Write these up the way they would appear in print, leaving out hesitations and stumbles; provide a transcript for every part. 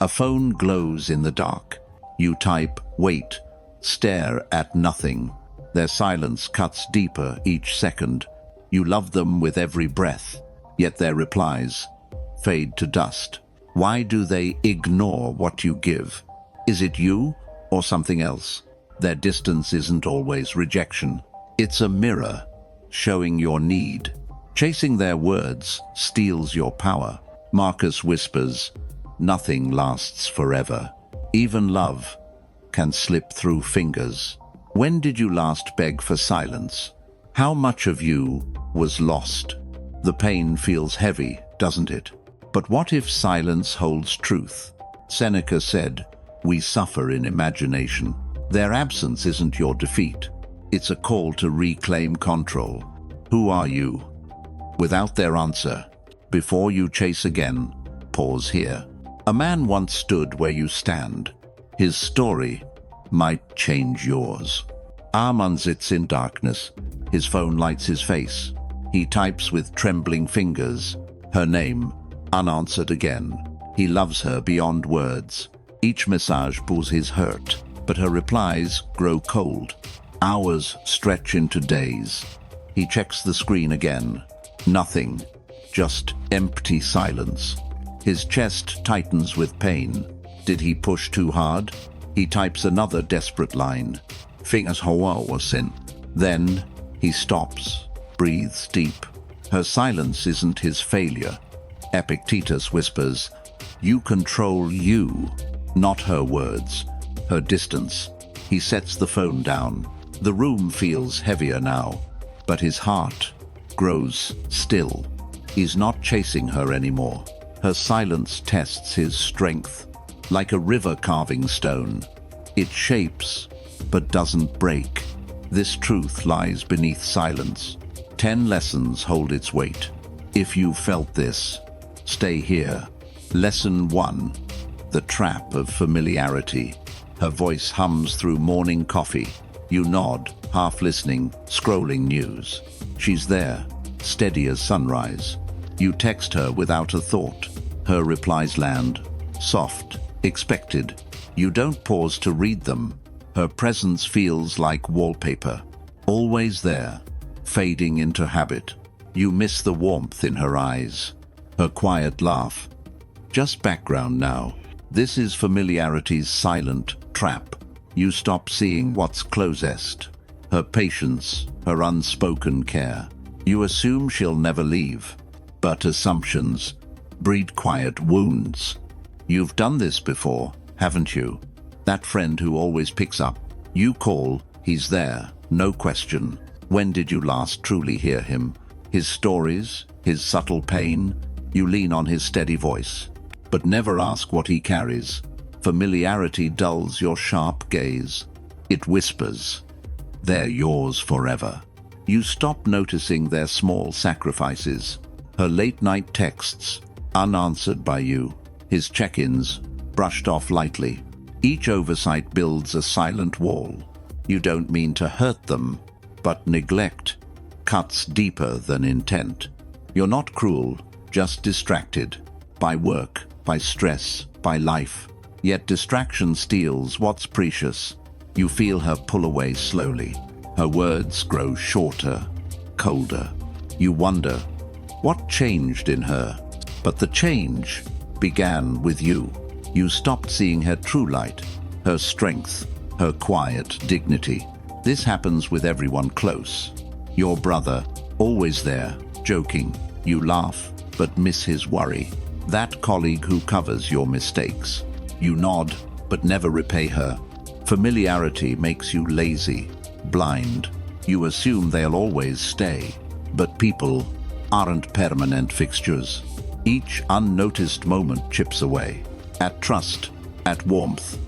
A phone glows in the dark. You type, wait, stare at nothing. Their silence cuts deeper each second. You love them with every breath, yet their replies fade to dust. Why do they ignore what you give? Is it you or something else? Their distance isn't always rejection. It's a mirror showing your need. Chasing their words steals your power. Marcus whispers, nothing lasts forever. Even love can slip through fingers. When did you last beg for silence? How much of you was lost? The pain feels heavy, doesn't it? But what if silence holds truth? Seneca said, we suffer in imagination. Their absence isn't your defeat. It's a call to reclaim control. Who are you? Without their answer, before you chase again, pause here. A man once stood where you stand. His story might change yours. Armand sits in darkness. His phone lights his face. He types with trembling fingers. Her name, unanswered again. He loves her beyond words. Each message pulls his hurt, but her replies grow cold. Hours stretch into days. He checks the screen again. Nothing, just empty silence. His chest tightens with pain. Did he push too hard? He types another desperate line. Fingers sin. Then he stops, breathes deep. Her silence isn't his failure. Epictetus whispers, you control you, not her words, her distance. He sets the phone down. The room feels heavier now, but his heart grows still. He's not chasing her anymore. Her silence tests his strength. Like a river carving stone, it shapes but doesn't break. This truth lies beneath silence. 10 lessons hold its weight. If you felt this, stay here. Lesson 1. The trap of familiarity. Her voice hums through morning coffee. You nod, half listening, scrolling news. She's there, steady as sunrise. You text her without a thought. Her replies land, soft, expected. You don't pause to read them. Her presence feels like wallpaper, always there, fading into habit. You miss the warmth in her eyes, her quiet laugh. Just background now. This is familiarity's silent trap. You stop seeing what's closest. Her patience, her unspoken care. You assume she'll never leave, but assumptions breed quiet wounds. You've done this before, haven't you? That friend who always picks up. You call, he's there, no question. When did you last truly hear him? His stories, his subtle pain. You lean on his steady voice, but never ask what he carries. Familiarity dulls your sharp gaze. It whispers, they're yours forever. You stop noticing their small sacrifices. Her late-night texts, unanswered by you. His check-ins, brushed off lightly. Each oversight builds a silent wall. You don't mean to hurt them, but neglect cuts deeper than intent. You're not cruel, just distracted. By work, by stress, by life. Yet distraction steals what's precious. You feel her pull away slowly. Her words grow shorter, colder. You wonder, what changed in her? But the change began with you. You stopped seeing her true light, her strength, her quiet dignity. This happens with everyone close. Your brother, always there, joking. You laugh, but miss his worry. That colleague who covers your mistakes. You nod, but never repay her. Familiarity makes you lazy, blind. You assume they'll always stay. But people aren't permanent fixtures. Each unnoticed moment chips away. At trust, at warmth,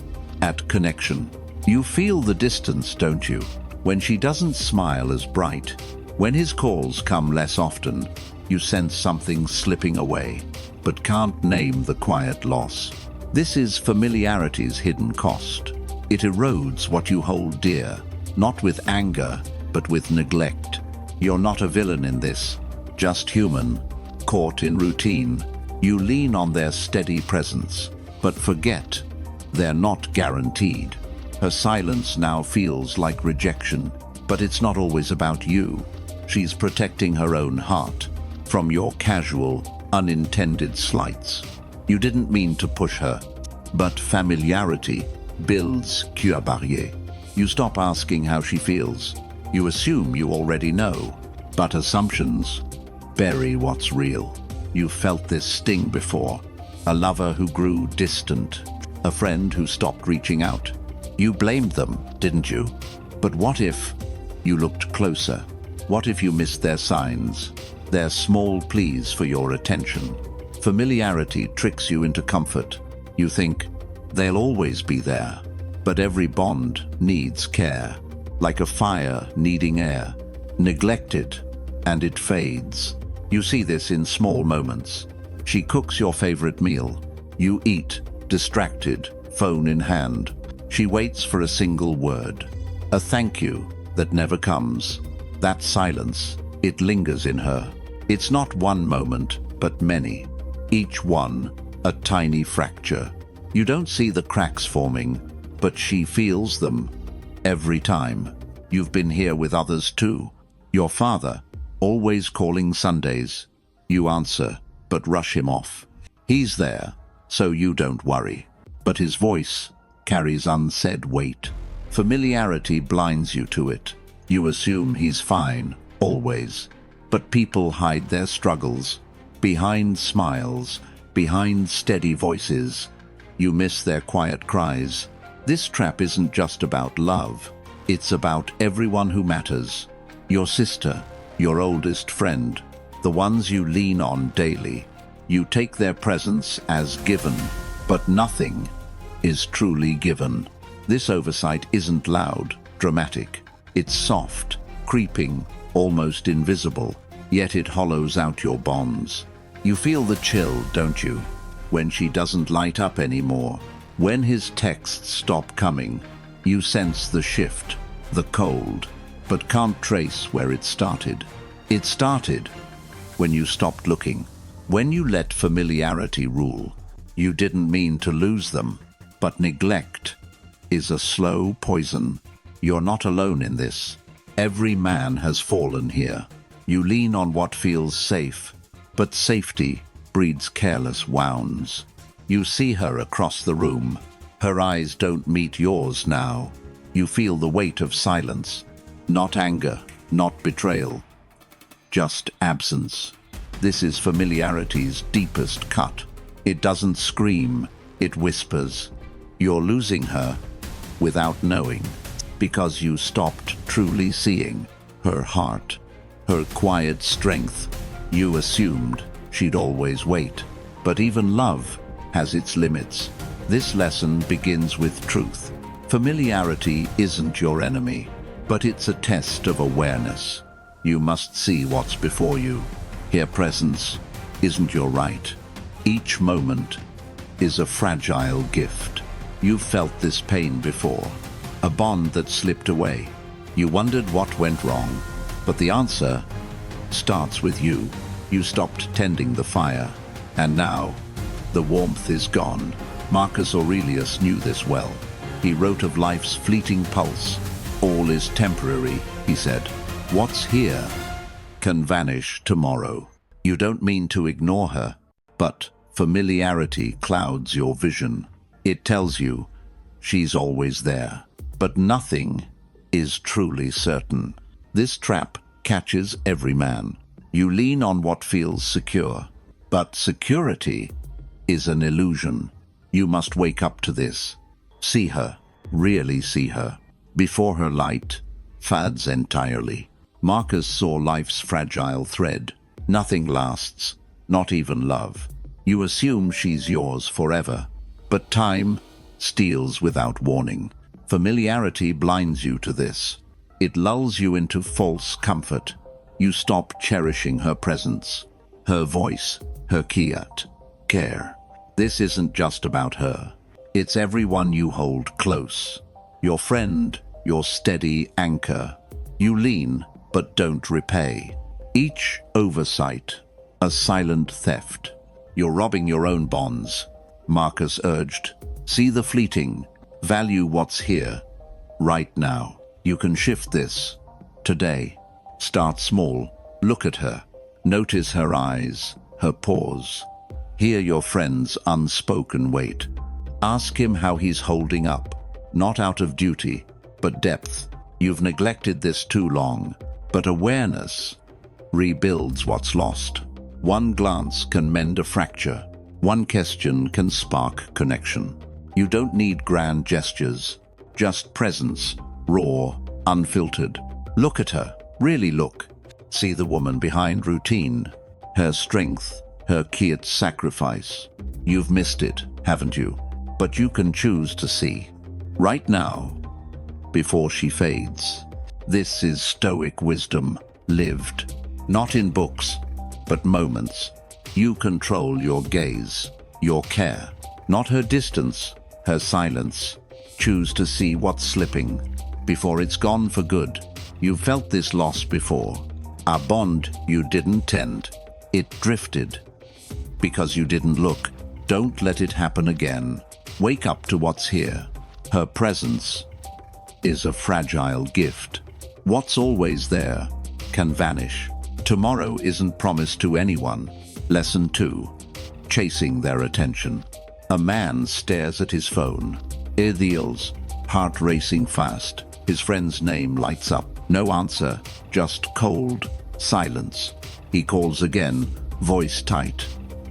at connection. You feel the distance, don't you? When she doesn't smile as bright, when his calls come less often, you sense something slipping away, but can't name the quiet loss. This is familiarity's hidden cost. It erodes what you hold dear, not with anger, but with neglect. You're not a villain in this, just human, caught in routine. You lean on their steady presence. But forget, they're not guaranteed. Her silence now feels like rejection, but it's not always about you. She's protecting her own heart from your casual, unintended slights. You didn't mean to push her, but familiarity builds cuirabarrier. You stop asking how she feels. You assume you already know, but assumptions bury what's real. You felt this sting before. A lover who grew distant, a friend who stopped reaching out. You blamed them, didn't you? But what if you looked closer? What if you missed their signs, their small pleas for your attention? Familiarity tricks you into comfort. You think, they'll always be there. But every bond needs care, like a fire needing air. Neglect it, and it fades. You see this in small moments. She cooks your favorite meal. You eat, distracted, phone in hand. She waits for a single word, a thank you that never comes. That silence, it lingers in her. It's not one moment, but many. Each one, a tiny fracture. You don't see the cracks forming, but she feels them every time. You've been here with others too. Your father, always calling Sundays. You answer, but rush him off. He's there, so you don't worry. But his voice carries unsaid weight. Familiarity blinds you to it. You assume he's fine, always. But people hide their struggles. Behind smiles, behind steady voices. You miss their quiet cries. This trap isn't just about love. It's about everyone who matters. Your sister, your oldest friend, the ones you lean on daily. You take their presence as given, but nothing is truly given. This oversight isn't loud, dramatic. It's soft, creeping, almost invisible, yet it hollows out your bonds. You feel the chill, don't you? When she doesn't light up anymore. When his texts stop coming, you sense the shift, the cold, but can't trace where it started. It started when you stopped looking. When you let familiarity rule. You didn't mean to lose them, but neglect is a slow poison. You're not alone in this. Every man has fallen here. You lean on what feels safe, but safety breeds careless wounds. You see her across the room. Her eyes don't meet yours now. You feel the weight of silence. Not anger, not betrayal, just absence. This is familiarity's deepest cut. It doesn't scream, it whispers. You're losing her without knowing, because you stopped truly seeing her heart, her quiet strength. You assumed she'd always wait, but even love has its limits. This lesson begins with truth. Familiarity isn't your enemy, but it's a test of awareness. You must see what's before you. Her presence isn't your right. Each moment is a fragile gift. You've felt this pain before, a bond that slipped away. You wondered what went wrong, but the answer starts with you. You stopped tending the fire, and now the warmth is gone. Marcus Aurelius knew this well. He wrote of life's fleeting pulse. All is temporary, he said. What's here can vanish tomorrow. You don't mean to ignore her, but familiarity clouds your vision. It tells you she's always there, but nothing is truly certain. This trap catches every man. You lean on what feels secure, but security is an illusion. You must wake up to this. See her, really see her. Before her light fades entirely. Marcus saw life's fragile thread. Nothing lasts, not even love. You assume she's yours forever, but time steals without warning. Familiarity blinds you to this. It lulls you into false comfort. You stop cherishing her presence, her voice, her care. This isn't just about her. It's everyone you hold close. Your friend, your steady anchor. You lean, but don't repay. Each oversight, a silent theft. You're robbing your own bonds. Marcus urged. See the fleeting. Value what's here. Right now. You can shift this. Today. Start small. Look at her. Notice her eyes, her pause. Hear your friend's unspoken weight. Ask him how he's holding up. Not out of duty, but depth. You've neglected this too long. But awareness rebuilds what's lost. One glance can mend a fracture. One question can spark connection. You don't need grand gestures, just presence, raw, unfiltered. Look at her, really look. See the woman behind routine, her strength, her quiet sacrifice. You've missed it, haven't you? But you can choose to see. Right now, before she fades. This is Stoic wisdom, lived. Not in books, but moments. You control your gaze, your care. Not her distance, her silence. Choose to see what's slipping, before it's gone for good. You felt this loss before. A bond you didn't tend. It drifted. Because you didn't look. Don't let it happen again. Wake up to what's here. Her presence is a fragile gift. What's always there can vanish. Tomorrow isn't promised to anyone. Lesson 2. Chasing their attention. A man stares at his phone. Ear-deals, heart racing fast. His friend's name lights up. No answer, just cold silence. He calls again, voice tight.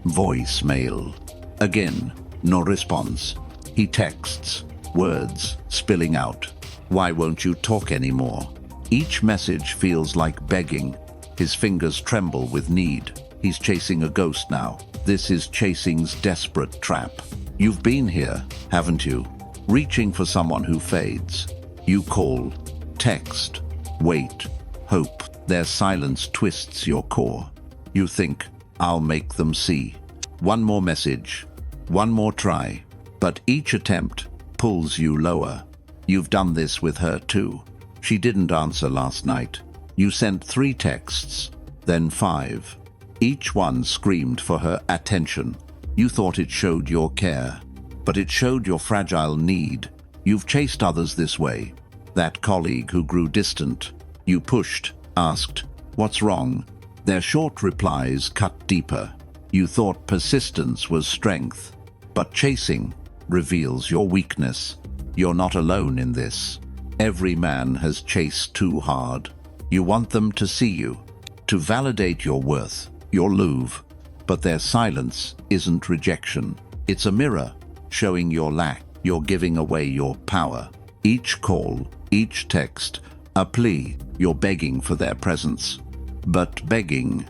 Voicemail. Again, no response. He texts, words spilling out. Why won't you talk anymore? Each message feels like begging. His fingers tremble with need. He's chasing a ghost now. This is chasing's desperate trap. You've been here, haven't you? Reaching for someone who fades. You call, text, wait, hope. Their silence twists your core. You think, I'll make them see. One more message, one more try. But each attempt pulls you lower. You've done this with her too. She didn't answer last night. You sent 3 texts, then 5. Each one screamed for her attention. You thought it showed your care, but it showed your fragile need. You've chased others this way. That colleague who grew distant. You pushed, asked, what's wrong? Their short replies cut deeper. You thought persistence was strength, but chasing reveals your weakness. You're not alone in this. Every man has chased too hard. You want them to see you, to validate your worth, your louvre. But their silence isn't rejection. It's a mirror showing your lack. You're giving away your power. Each call, each text, a plea. You're begging for their presence. But begging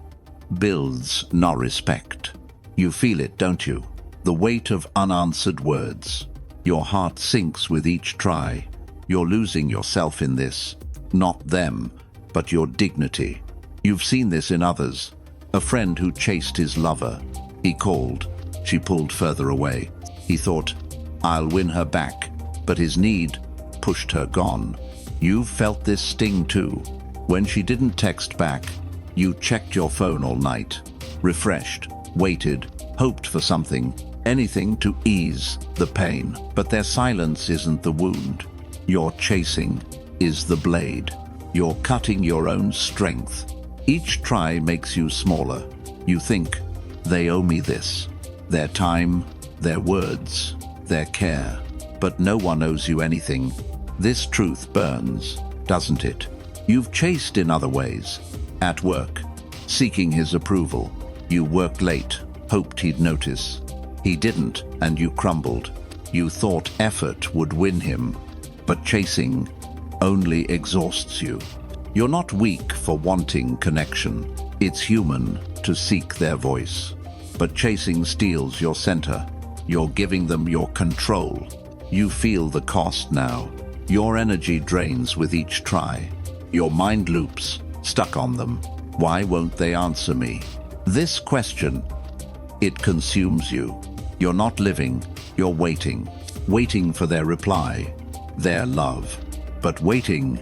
builds no respect. You feel it, don't you? The weight of unanswered words. Your heart sinks with each try. You're losing yourself in this. Not them, but your dignity. You've seen this in others. A friend who chased his lover. He called. She pulled further away. He thought, I'll win her back. But his need pushed her gone. You've felt this sting too. When she didn't text back, you checked your phone all night. Refreshed, waited, hoped for something. Anything to ease the pain. But their silence isn't the wound. Your chasing is the blade. You're cutting your own strength. Each try makes you smaller. You think, they owe me this. Their time, their words, their care. But no one owes you anything. This truth burns, doesn't it? You've chased in other ways. At work, seeking his approval. You worked late, hoped he'd notice. He didn't, and you crumbled. You thought effort would win him, but chasing only exhausts you. You're not weak for wanting connection. It's human to seek their voice. But chasing steals your center. You're giving them your control. You feel the cost now. Your energy drains with each try. Your mind loops, stuck on them. Why won't they answer me? This question, it consumes you. You're not living, you're waiting. Waiting for their reply, their love. But waiting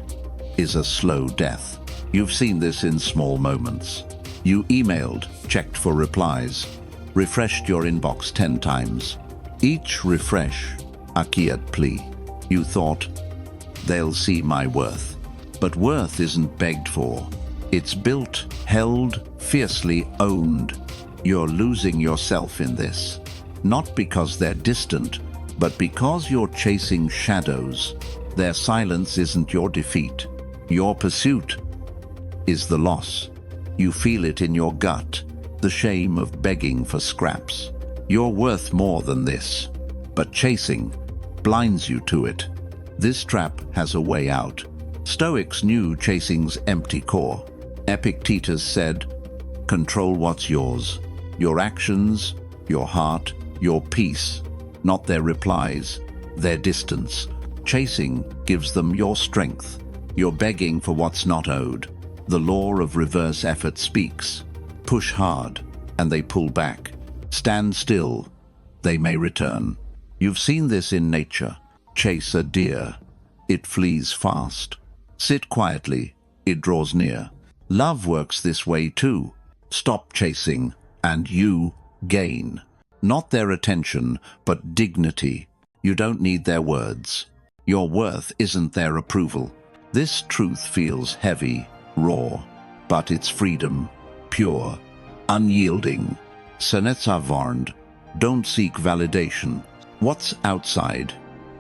is a slow death. You've seen this in small moments. You emailed, checked for replies, refreshed your inbox 10 times. Each refresh, a quiet plea. You thought, they'll see my worth. But worth isn't begged for. It's built, held, fiercely owned. You're losing yourself in this. Not because they're distant, but because you're chasing shadows. Their silence isn't your defeat. Your pursuit is the loss. You feel it in your gut, the shame of begging for scraps. You're worth more than this. But chasing blinds you to it. This trap has a way out. Stoics knew chasing's empty core. Epictetus said, control what's yours. Your actions, your heart, your peace, not their replies, their distance. Chasing gives them your strength. You're begging for what's not owed. The law of reverse effort speaks. Push hard, and they pull back. Stand still, they may return. You've seen this in nature. Chase a deer, it flees fast. Sit quietly, it draws near. Love works this way too. Stop chasing, and you gain. Not their attention, but dignity. You don't need their words. Your worth isn't their approval. This truth feels heavy, raw, but it's freedom, pure, unyielding. Seneca warned, don't seek validation. What's outside,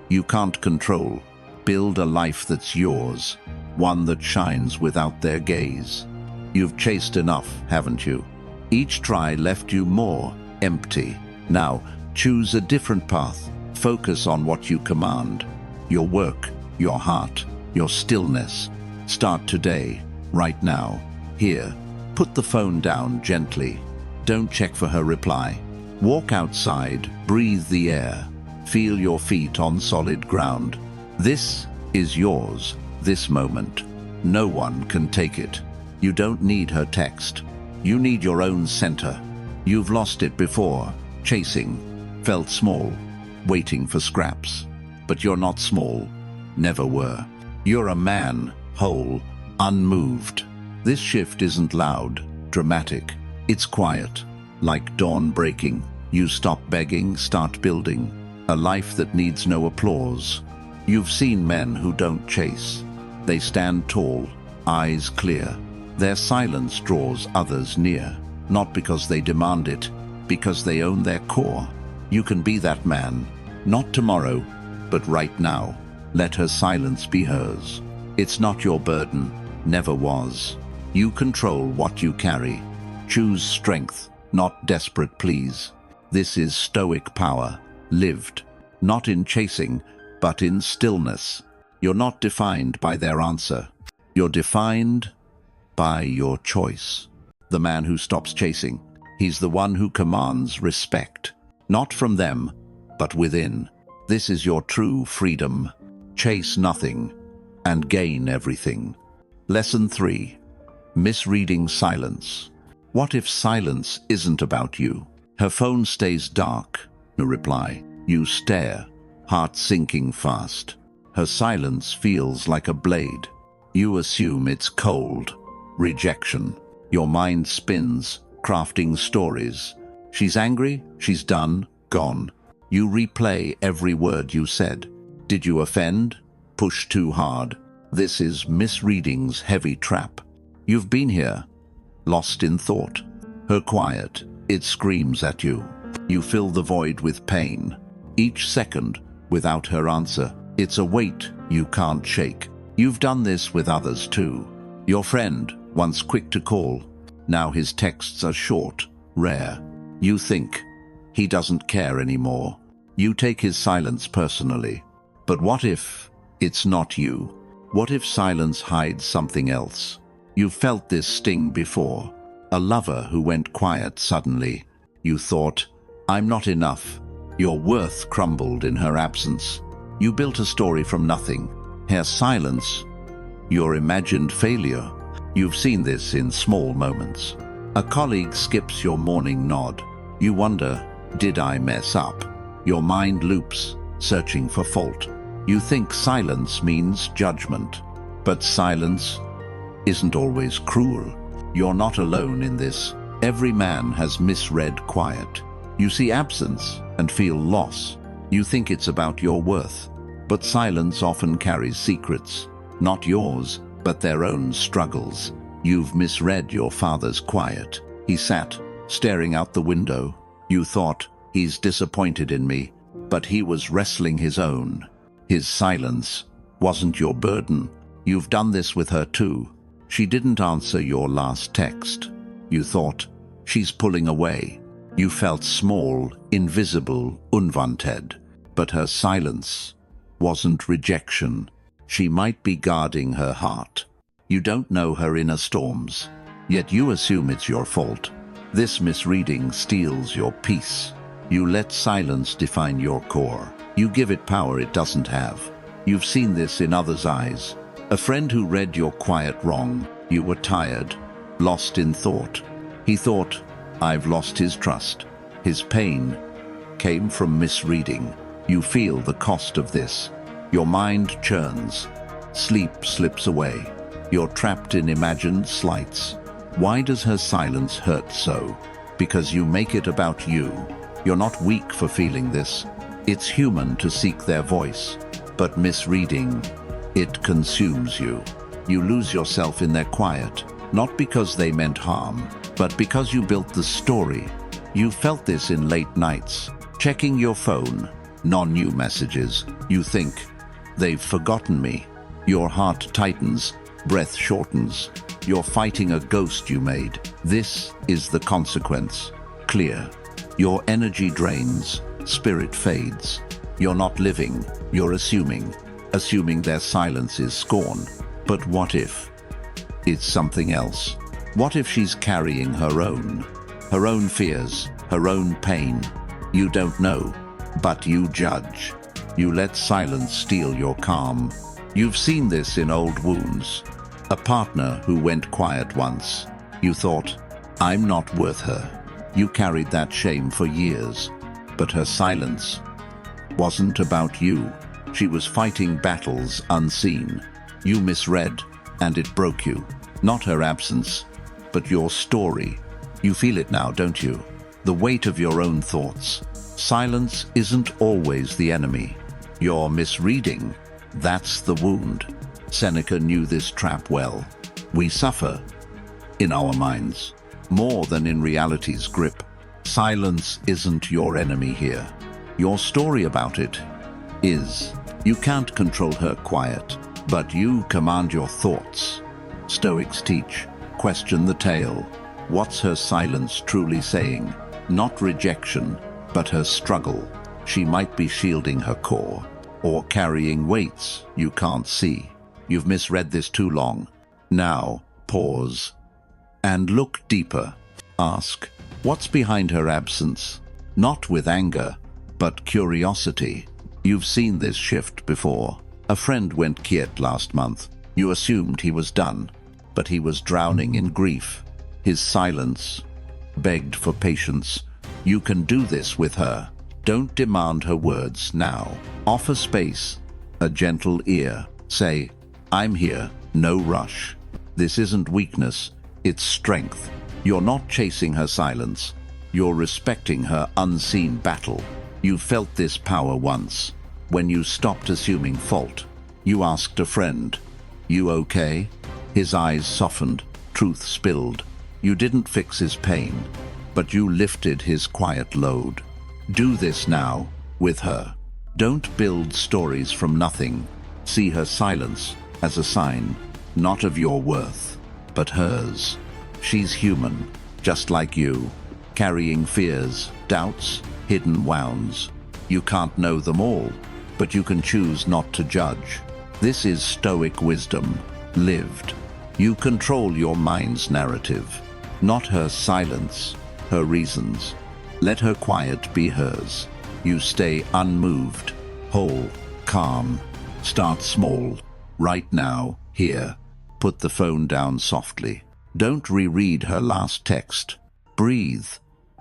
you can't control. Build a life that's yours, one that shines without their gaze. You've chased enough, haven't you? Each try left you more empty. Now, choose a different path. Focus on what you command. Your work, your heart, your stillness. Start today, right now, here. Put the phone down gently. Don't check for her reply. Walk outside, breathe the air. Feel your feet on solid ground. This is yours, this moment. No one can take it. You don't need her text. You need your own center. You've lost it before, chasing. Felt small, waiting for scraps. But you're not small, never were. You're a man, whole, unmoved. This shift isn't loud, dramatic. It's quiet, like dawn breaking. You stop begging, start building. A life that needs no applause. You've seen men who don't chase. They stand tall, eyes clear. Their silence draws others near. Not because they demand it, because they own their core. You can be that man, not tomorrow, but right now. Let her silence be hers. It's not your burden, never was. You control what you carry. Choose strength, not desperate pleas. This is Stoic power, lived, not in chasing, but in stillness. You're not defined by their answer. You're defined by your choice. The man who stops chasing, he's the one who commands respect. Not from them, but within. This is your true freedom. Chase nothing and gain everything. Lesson 3. Misreading silence. What if silence isn't about you? Her phone stays dark. No reply. You stare, heart sinking fast. Her silence feels like a blade. You assume it's cold. Rejection. Your mind spins, crafting stories. She's angry, she's done, gone. You replay every word you said. Did you offend? Push too hard? This is misreading's heavy trap. You've been here, lost in thought. Her quiet, it screams at you. You fill the void with pain. Each second, without her answer, it's a weight you can't shake. You've done this with others too. Your friend, once quick to call, now his texts are short, rare. You think he doesn't care anymore. You take his silence personally. But what if it's not you? What if silence hides something else? You've felt this sting before. A lover who went quiet suddenly. You thought, I'm not enough. Your worth crumbled in her absence. You built a story from nothing. Her silence, your imagined failure. You've seen this in small moments. A colleague skips your morning nod. You wonder, did I mess up? Your mind loops, searching for fault. You think silence means judgment. But silence isn't always cruel. You're not alone in this. Every man has misread quiet. You see absence and feel loss. You think it's about your worth. But silence often carries secrets, not yours, but their own struggles. You've misread your father's quiet. He sat, staring out the window. You thought, he's disappointed in me, but he was wrestling his own. His silence wasn't your burden. You've done this with her too. She didn't answer your last text. You thought, she's pulling away. You felt small, invisible, unwanted. But her silence wasn't rejection. She might be guarding her heart. You don't know her inner storms, yet you assume it's your fault. This misreading steals your peace. You let silence define your core. You give it power it doesn't have. You've seen this in others' eyes. A friend who read your quiet wrong. You were tired, lost in thought. He thought, I've lost his trust. His pain came from misreading. You feel the cost of this. Your mind churns. Sleep slips away. You're trapped in imagined slights. Why does her silence hurt so? Because you make it about you. You're not weak for feeling this. It's human to seek their voice. But misreading, it consumes you. You lose yourself in their quiet, not because they meant harm, but because you built the story. You felt this in late nights, checking your phone, non-new messages. You think, they've forgotten me. Your heart tightens, breath shortens. You're fighting a ghost you made. This is the consequence. Clear. Your energy drains, spirit fades. You're not living, you're assuming their silence is scorn. But what if it's something else? What if she's carrying her own fears, her own pain? You don't know, but you judge. You let silence steal your calm. You've seen this in old wounds. A partner who went quiet once. You thought, I'm not worth her. You carried that shame for years. But her silence wasn't about you. She was fighting battles unseen. You misread, and it broke you. Not her absence, but your story. You feel it now, don't you? The weight of your own thoughts. Silence isn't always the enemy. Your misreading, that's the wound. Seneca knew this trap well. We suffer in our minds more than in reality's grip. Silence isn't your enemy here. Your story about it is. You can't control her quiet, but you command your thoughts. Stoics teach, question the tale. What's her silence truly saying? Not rejection, but her struggle. She might be shielding her core, or carrying weights you can't see. You've misread this too long. Now, pause and look deeper. Ask, what's behind her absence? Not with anger, but curiosity. You've seen this shift before. A friend went quiet last month. You assumed he was done, but he was drowning in grief. His silence begged for patience. You can do this with her. Don't demand her words now. Offer space, a gentle ear. Say, I'm here, no rush. This isn't weakness, it's strength. You're not chasing her silence. You're respecting her unseen battle. You felt this power once, when you stopped assuming fault. You asked a friend, you okay? His eyes softened, truth spilled. You didn't fix his pain, but you lifted his quiet load. Do this now, with her. Don't build stories from nothing. See her silence as a sign, not of your worth, but hers. She's human, just like you, carrying fears, doubts, hidden wounds. You can't know them all, but you can choose not to judge. This is Stoic wisdom, lived. You control your mind's narrative, not her silence, her reasons. Let her quiet be hers. You stay unmoved, whole, calm. Start small. Right now, here. Put the phone down softly. Don't reread her last text. Breathe.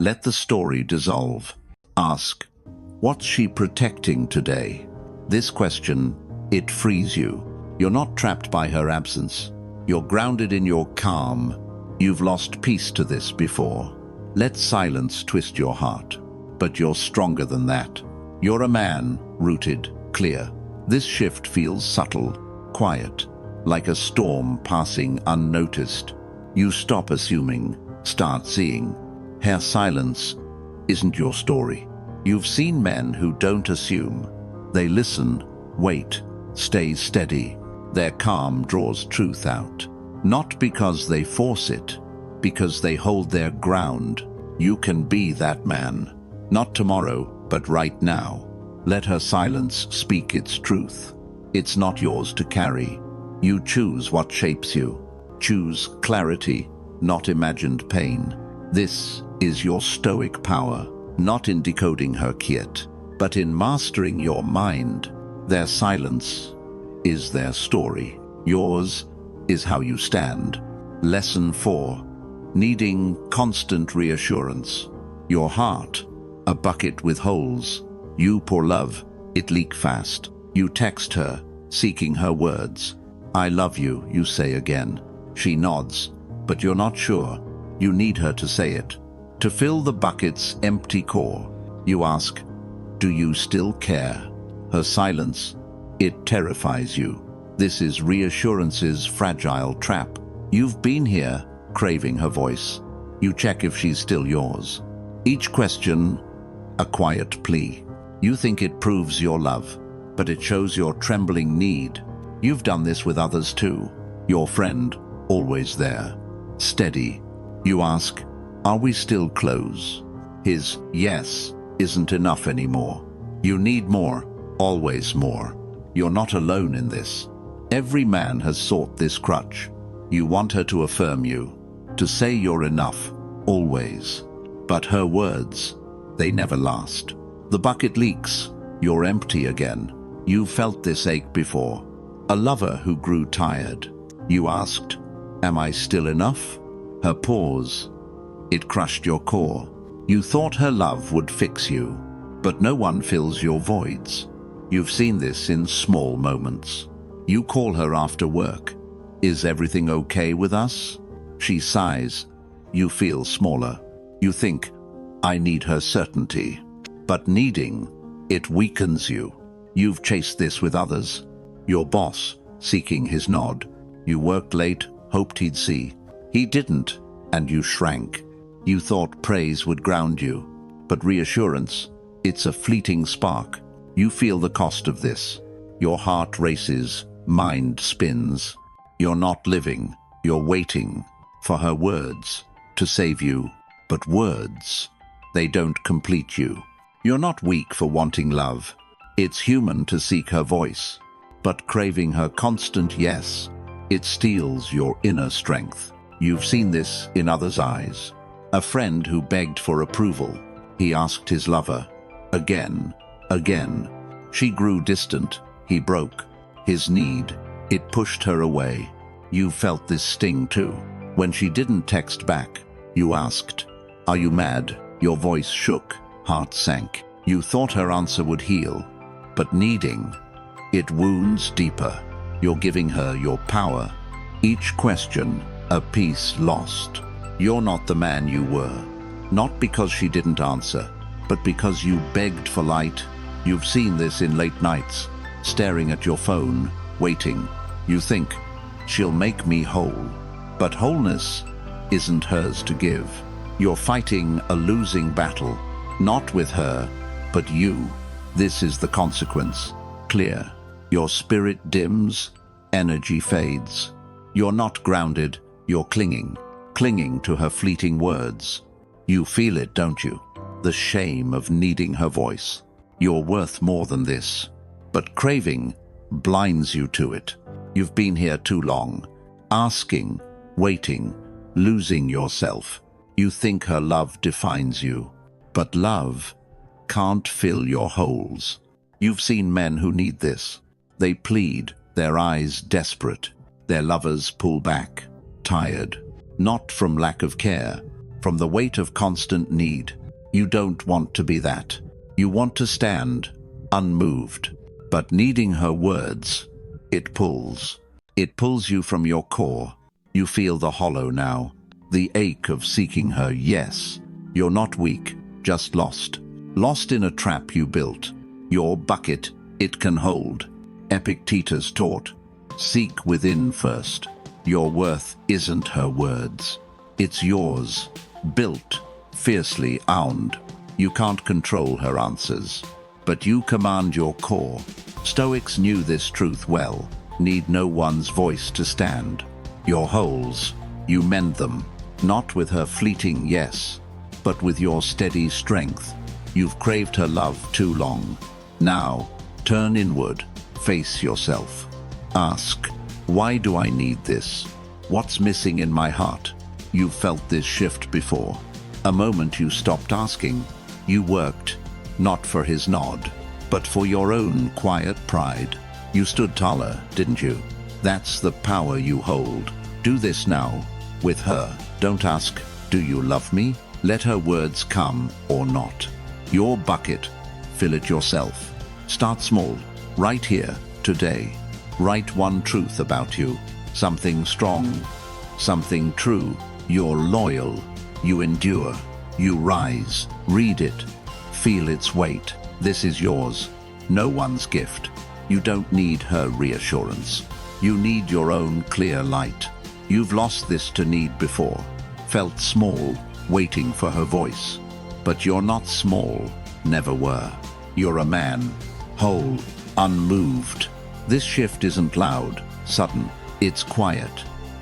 Let the story dissolve. Ask, what's she protecting today? This question, it frees you. You're not trapped by her absence. You're grounded in your calm. You've lost peace to this before. Let silence twist your heart. but you're stronger than that. You're a man, rooted, clear. This shift feels subtle, quiet, like a storm passing unnoticed. You stop assuming, start seeing. Her silence isn't your story. You've seen men who don't assume. They listen, wait, stay steady. Their calm draws truth out. Not because they force it, because they hold their ground. You can be that man. Not tomorrow, but right now. Let her silence speak its truth. It's not yours to carry. You choose what shapes you. Choose clarity, not imagined pain. This is your stoic power, not in decoding her kit, but in mastering your mind. Their silence is their story. Yours is how you stand. Lesson 4. Needing constant reassurance. Your heart, a bucket with holes. You pour love, it leak fast. You text her, seeking her words. I love you, you say again. She nods, but you're not sure. You need her to say it. To fill the bucket's empty core, you ask, do you still care? Her silence, it terrifies you. This is reassurance's fragile trap. You've been here, craving her voice. You check if she's still yours. Each question, a quiet plea. You think it proves your love, but it shows your trembling need. You've done this with others too. Your friend, always there. Steady. You ask, are we still close? His yes isn't enough anymore. You need more, always more. You're not alone in this. Every man has sought this crutch. You want her to affirm you, to say you're enough, always. But her words, they never last. The bucket leaks, you're empty again. You felt this ache before. A lover who grew tired. You asked, am I still enough? Her pause, it crushed your core. You thought her love would fix you, but no one fills your voids. You've seen this in small moments. You call her after work. Is everything okay with us? She sighs. You feel smaller. You think, I need her certainty. But needing, it weakens you. You've chased this with others. Your boss, seeking his nod. You worked late, hoped he'd see. He didn't, and you shrank. You thought praise would ground you. But reassurance, it's a fleeting spark. You feel the cost of this. Your heart races, mind spins. You're not living, you're waiting for her words to save you. But words, they don't complete you. You're not weak for wanting love. It's human to seek her voice. But craving her constant yes, it steals your inner strength. You've seen this in others' eyes. A friend who begged for approval. He asked his lover, again, again. She grew distant. He broke. His need, it pushed her away. You felt this sting too. When she didn't text back, you asked, are you mad? Your voice shook, heart sank. You thought her answer would heal, but needing, it wounds deeper. You're giving her your power. Each question, a piece lost. You're not the man you were. Not because she didn't answer, but because you begged for light. You've seen this in late nights, staring at your phone, waiting. You think, she'll make me whole. But wholeness isn't hers to give. You're fighting a losing battle, not with her, but you. This is the consequence. Clear. Your spirit dims, energy fades. You're not grounded, you're clinging to her fleeting words. You feel it, don't you? The shame of needing her voice. You're worth more than this. But craving blinds you to it. You've been here too long, asking, waiting, losing yourself. You think her love defines you, but love can't fill your holes. You've seen men who need this. They plead, their eyes desperate. Their lovers pull back, tired, not from lack of care, from the weight of constant need. You don't want to be that. You want to stand, unmoved. But needing her words, it pulls. It pulls you from your core. You feel the hollow now, the ache of seeking her yes. You're not weak, just lost. lost in a trap you built. Your bucket, it can hold. Epictetus taught, seek within first. Your worth isn't her words. It's yours, built, fiercely owned. You can't control her answers, but you command your core. Stoics knew this truth well, need no one's voice to stand. Your holes, you mend them, not with her fleeting yes, but with your steady strength. You've craved her love too long. Now, turn inward, face yourself. Ask, why do I need this? What's missing in my heart? You've felt this shift before. A moment you stopped asking. You worked, not for his nod, but for your own quiet pride. You stood taller, didn't you? That's the power you hold. Do this now, with her. Don't ask, do you love me? Let her words come or not. Your bucket, fill it yourself. Start small, right here, today. Write one truth about you. Something strong, something true. You're loyal, you endure, you rise. Read it, feel its weight. This is yours, no one's gift. You don't need her reassurance. You need your own clear light. You've lost this to need before. Felt small, waiting for her voice. But you're not small, never were. You're a man, whole, unmoved. This shift isn't loud, sudden. It's quiet.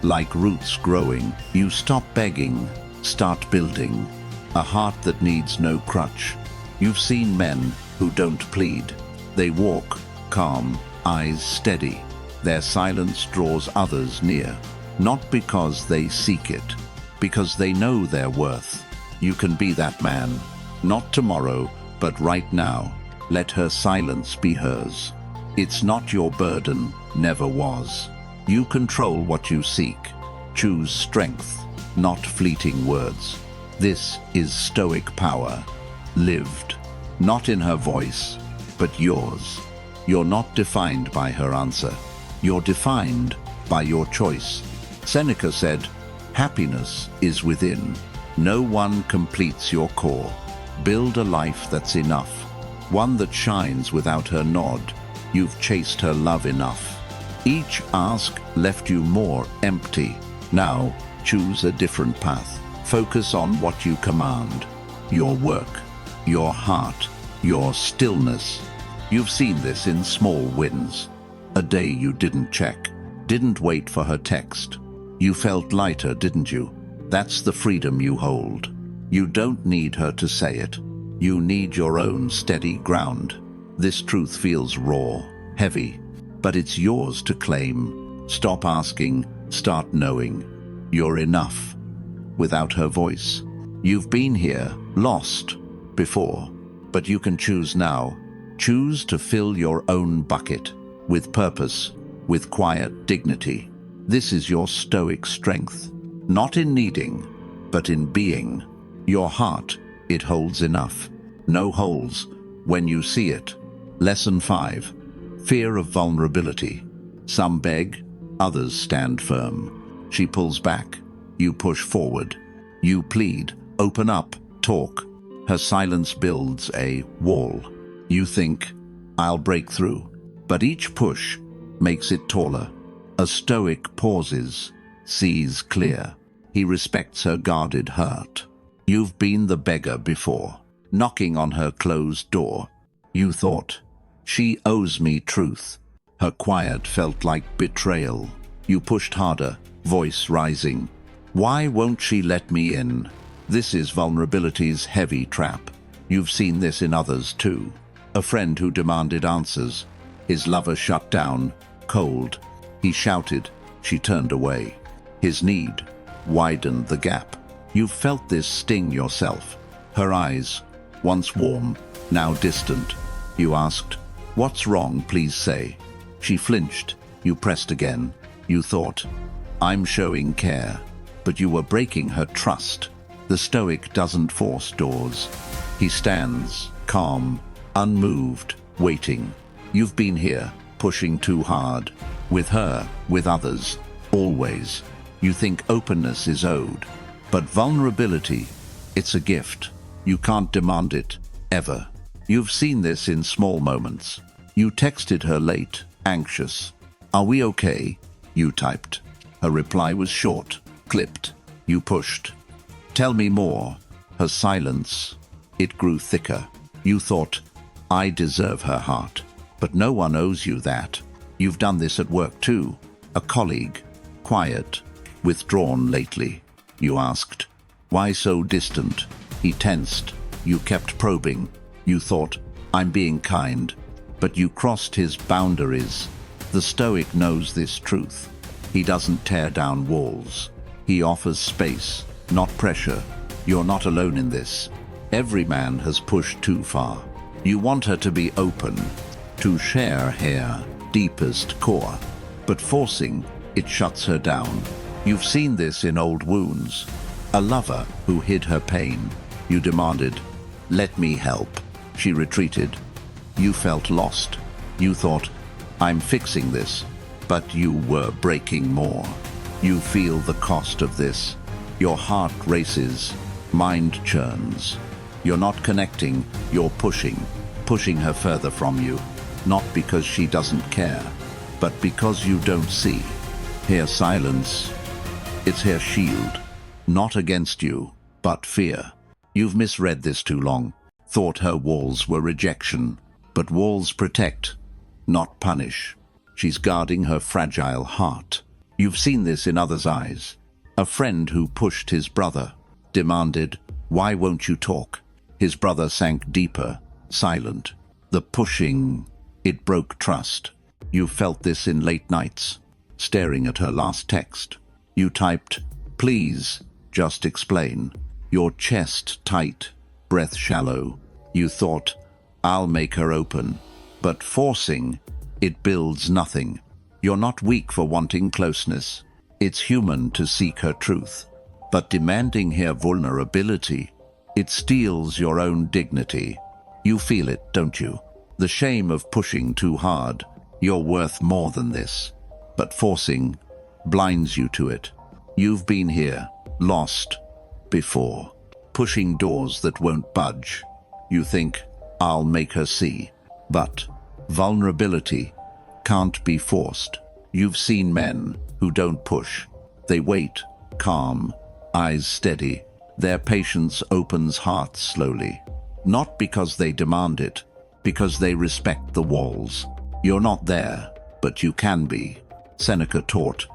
Like roots growing, you stop begging, start building. A heart that needs no crutch. You've seen men who don't plead. They walk, calm, eyes steady. Their silence draws others near. Not because they seek it, because they know their worth. You can be that man, not tomorrow, but right now. Let her silence be hers. It's not your burden, never was. You control what you seek. Choose strength, not fleeting words. This is Stoic power, lived, not in her voice, but yours. You're not defined by her answer. You're defined by your choice. Seneca said, happiness is within. No one completes your core. Build a life that's enough, one that shines without her nod. You've chased her love enough. Each ask left you more empty. Now, choose a different path. Focus on what you command. Your work, your heart, your stillness. You've seen this in small wins. A day you didn't check, didn't wait for her text. You felt lighter, didn't you? That's the freedom you hold. You don't need her to say it. You need your own steady ground. This truth feels raw, heavy, but it's yours to claim. Stop asking, start knowing. You're enough. Without her voice. You've been here, lost, before, but you can choose now. Choose to fill your own bucket, with purpose, with quiet dignity. This is your Stoic strength, not in needing, but in being. Your heart, it holds enough. No holes, when you see it. Lesson 5. Fear of vulnerability. Some beg, others stand firm. She pulls back. You push forward. You plead, open up, talk. Her silence builds a wall. You think, I'll break through. But each push makes it taller. A Stoic pauses, sees clear. He respects her guarded heart. You've been the beggar before, knocking on her closed door. You thought, she owes me truth. Her quiet felt like betrayal. You pushed harder, voice rising. Why won't she let me in? This is vulnerability's heavy trap. You've seen this in others too. A friend who demanded answers. His lover shut down, cold. He shouted. She turned away. His need widened the gap. You've felt this sting yourself. Her eyes, once warm, now distant. You asked, what's wrong, please say. She flinched. You pressed again. You thought, I'm showing care. But you were breaking her trust. The Stoic doesn't force doors. He stands, calm, unmoved, waiting. You've been here, pushing too hard. With her, with others, always. You think openness is owed. But vulnerability, it's a gift. You can't demand it. ever. You've seen this in small moments. You texted her late, anxious. "Are we okay?" You typed. Her reply was short, clipped. You pushed. "Tell me more." Her silence, it grew thicker. You thought, "I deserve her heart." But no one owes you that. You've done this at work too. A colleague, quiet, withdrawn lately. You asked, "Why so distant?" He tensed. You kept probing. You thought, "I'm being kind." But you crossed his boundaries. The Stoic knows this truth. He doesn't tear down walls. He offers space, not pressure. You're not alone in this. Every man has pushed too far. You want her to be open, to share her deepest core. But forcing, it shuts her down. You've seen this in old wounds. A lover who hid her pain. You demanded, "Let me help." She retreated. You felt lost. You thought, "I'm fixing this." But you were breaking more. You feel the cost of this. Your heart races, mind churns. You're not connecting, you're pushing her further from you. Not because she doesn't care, but because you don't see. Her silence, it's her shield. Not against you, but fear. You've misread this too long. Thought her walls were rejection. But walls protect, not punish. She's guarding her fragile heart. You've seen this in others' eyes. A friend who pushed his brother, demanded, "Why won't you talk?" His brother sank deeper, silent. The pushing, it broke trust. You felt this in late nights, staring at her last text. You typed, "Please, just explain." Your chest tight, breath shallow. You thought, "I'll make her open." But forcing, it builds nothing. You're not weak for wanting closeness. It's human to seek her truth. But demanding her vulnerability, it steals your own dignity. You feel it, don't you? The shame of pushing too hard. You're worth more than this. But forcing blinds you to it. You've been here, lost, before. Pushing doors that won't budge. You think, "I'll make her see." But vulnerability can't be forced. You've seen men who don't push. They wait, calm, eyes steady. Their patience opens hearts slowly. Not because they demand it, because they respect the walls. You're not there, but you can be. Seneca taught,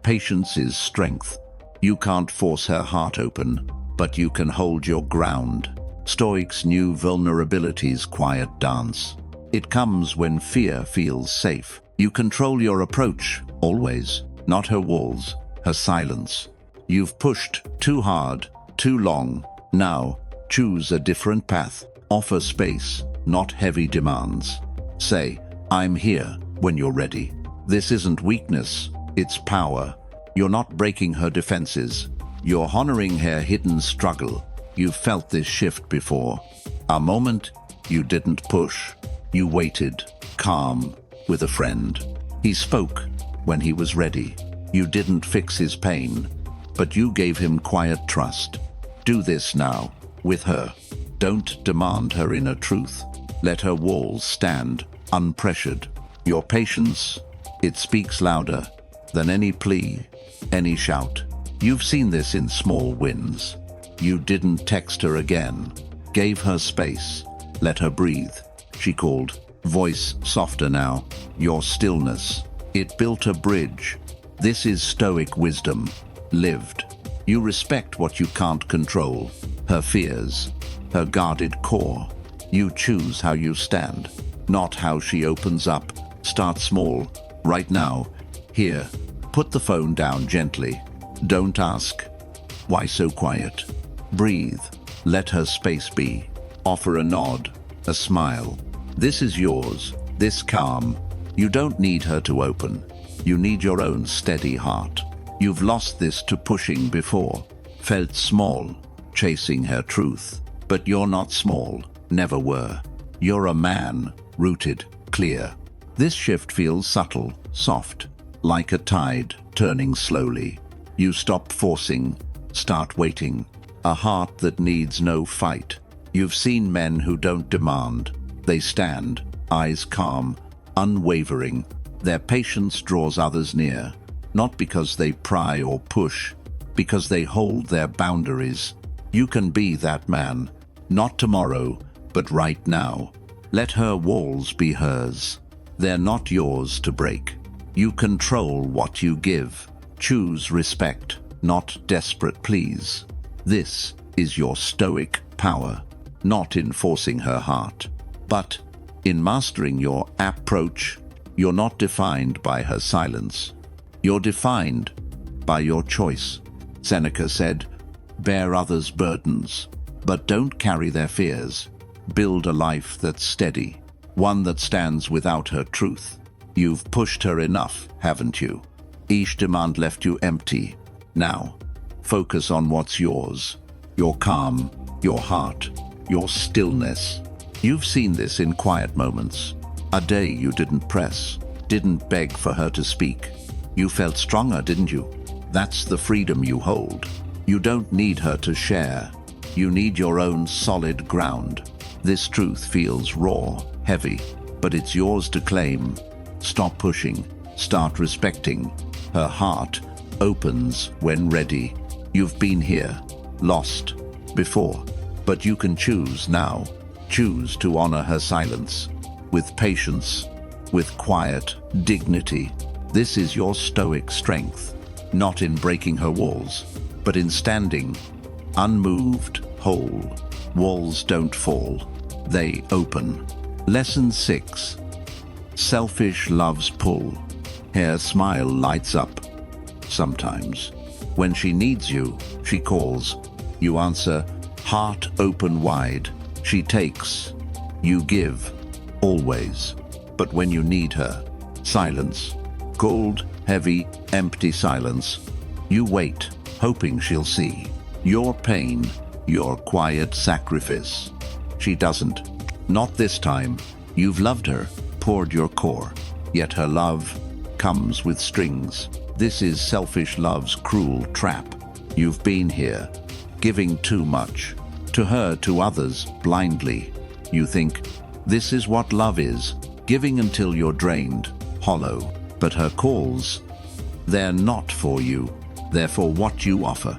patience is strength. You can't force her heart open, but you can hold your ground. Stoics knew vulnerability's quiet dance. It comes when fear feels safe. You control your approach, always, not her walls, her silence. You've pushed too hard, too long. Now, choose a different path. Offer space, not heavy demands. Say, "I'm here," when you're ready. This isn't weakness, it's power. You're not breaking her defenses. You're honoring her hidden struggle. You've felt this shift before. A moment, you didn't push. You waited, calm, with a friend. He spoke when he was ready. You didn't fix his pain, but you gave him quiet trust. Do this now, with her. Don't demand her inner truth. Let her walls stand, unpressured. Your patience, it speaks louder than any plea, any shout. You've seen this in small wins. You didn't text her again. Gave her space. Let her breathe. She called. Voice softer now. Your stillness. It built a bridge. This is Stoic wisdom. Lived. You respect what you can't control. Her fears. Her guarded core. You choose how you stand. Not how she opens up. Start small. Right now. Here. Put the phone down gently. Don't ask, "Why so quiet?" Breathe. Let her space be. Offer a nod, a smile. This is yours, this calm. You don't need her to open. You need your own steady heart. You've lost this to pushing before. Felt small, chasing her truth. But you're not small, never were. You're a man, rooted, clear. This shift feels subtle, soft, like a tide turning slowly. You stop forcing, start waiting. A heart that needs no fight. You've seen men who don't demand. They stand, eyes calm, unwavering. Their patience draws others near, not because they pry or push, because they hold their boundaries. You can be that man, not tomorrow, but right now. Let her walls be hers. They're not yours to break. You control what you give. Choose respect, not desperate pleas. This is your stoic power, not in forcing her heart, but in mastering your approach. You're not defined by her silence. You're defined by your choice. Seneca said, "Bear others' burdens, but don't carry their fears. Build a life that's steady, one that stands without her truth." You've pushed her enough, haven't you? Each demand left you empty. Now, focus on what's yours. Your calm, your heart, your stillness. You've seen this in quiet moments. A day you didn't press, didn't beg for her to speak. You felt stronger, didn't you? That's the freedom you hold. You don't need her to share. You need your own solid ground. This truth feels raw, heavy, but it's yours to claim. Stop pushing. Start respecting. Her heart opens when ready. You've been here, lost, before, but you can choose now. Choose to honor her silence, with patience, with quiet dignity. This is your stoic strength, not in breaking her walls, but in standing, unmoved, whole. Walls don't fall, they open. Lesson 6. Selfish love's pull. Her smile lights up. Sometimes, when she needs you, she calls. You answer, heart open wide. She takes. You give, always. But when you need her, silence. Cold, heavy, empty silence. You wait, hoping she'll see your pain, your quiet sacrifice. She doesn't. Not this time. You've loved her, poured your core, yet her love comes with strings. This is selfish love's cruel trap. You've been here, giving too much, to her, to others, blindly. You think, this is what love is, giving until you're drained, hollow. But her calls, they're not for you, they're for what you offer.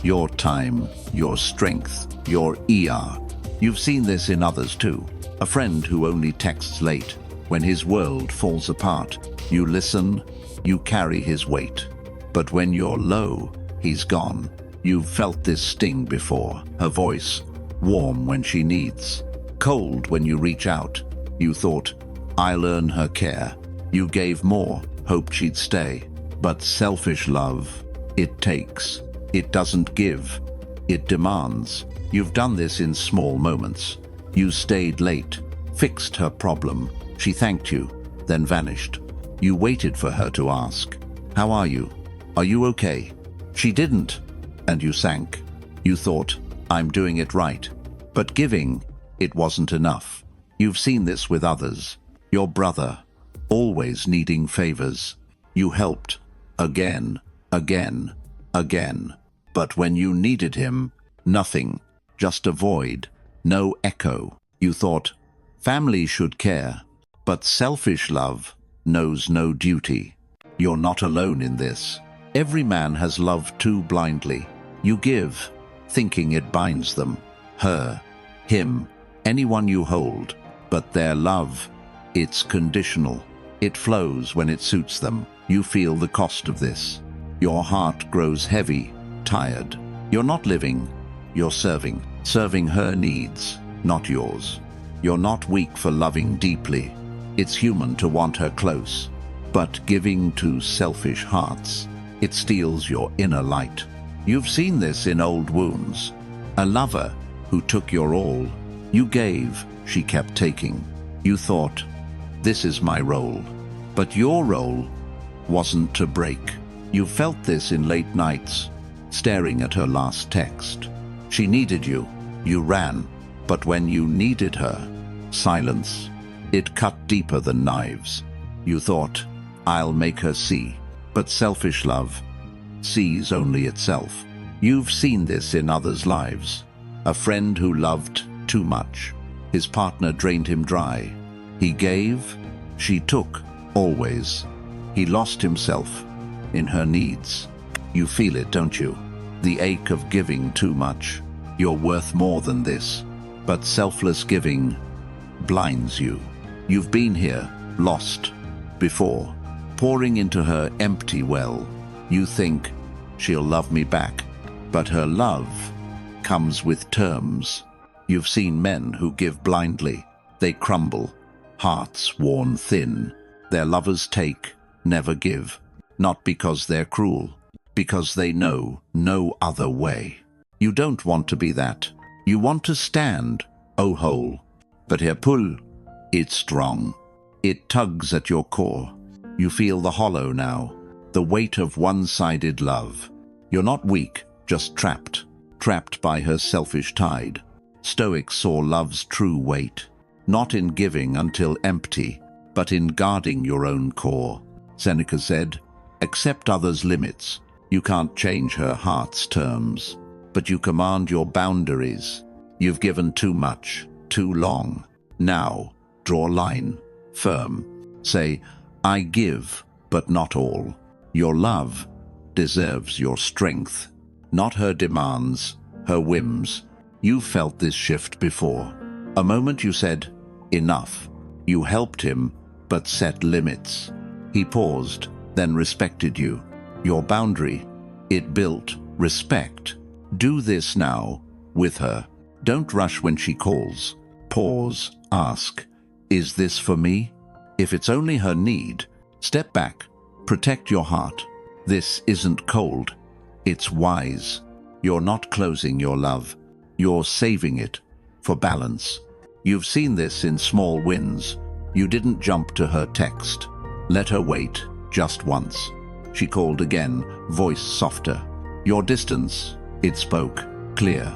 Your time, your strength, your ER. You've seen this in others too. A friend who only texts late, when his world falls apart. You listen, you carry his weight. But when you're low, he's gone. You've felt this sting before. Her voice, warm when she needs, cold when you reach out. You thought, I'll earn her care. You gave more, hoped she'd stay. But selfish love, it takes. It doesn't give. It demands. You've done this in small moments. You stayed late, fixed her problem. She thanked you, then vanished. You waited for her to ask, how are you? Are you okay? She didn't, and you sank. You thought, I'm doing it right. But giving, it wasn't enough. You've seen this with others. Your brother, always needing favors. You helped, again, again, again. But when you needed him, nothing, just a void, no echo. You thought, family should care, but selfish love knows no duty. You're not alone in this. Every man has loved too blindly. You give, thinking it binds them. Her, him, anyone you hold. But their love, it's conditional. It flows when it suits them. You feel the cost of this. Your heart grows heavy, tired. You're not living, you're serving. Serving her needs, not yours. You're not weak for loving deeply. It's human to want her close. But giving to selfish hearts, it steals your inner light. You've seen this in old wounds. A lover who took your all. You gave, she kept taking. You thought, this is my role. But your role wasn't to break. You felt this in late nights, staring at her last text. She needed you. You ran. But when you needed her, silence. It cut deeper than knives. You thought, I'll make her see. But selfish love sees only itself. You've seen this in others' lives. A friend who loved too much. His partner drained him dry. He gave, she took, always. He lost himself in her needs. You feel it, don't you? The ache of giving too much. You're worth more than this. But selfless giving blinds you. You've been here, lost, before, pouring into her empty well. You think, she'll love me back. But her love comes with terms. You've seen men who give blindly. They crumble, hearts worn thin. Their lovers take, never give. Not because they're cruel, because they know no other way. You don't want to be that. You want to stand, oh whole. But her pull, it's strong. It tugs at your core. You feel the hollow now, the weight of one-sided love. You're not weak, just trapped by her selfish tide. Stoics saw love's true weight, not in giving until empty, but in guarding your own core. Seneca said, accept others' limits. You can't change her heart's terms, but you command your boundaries. You've given too much, too long. Now, draw a line, firm. Say, I give, but not all. Your love deserves your strength, not her demands, her whims. You felt this shift before. A moment you said, enough. You helped him, but set limits. He paused, then respected you. Your boundary, it built respect. Do this now, with her. Don't rush when she calls. Pause, ask, is this for me? If it's only her need, step back, protect your heart. This isn't cold, it's wise. You're not closing your love, you're saving it for balance. You've seen this in small wins. You didn't jump to her text. Let her wait, just once. She called again, voice softer. Your distance, it spoke, clear.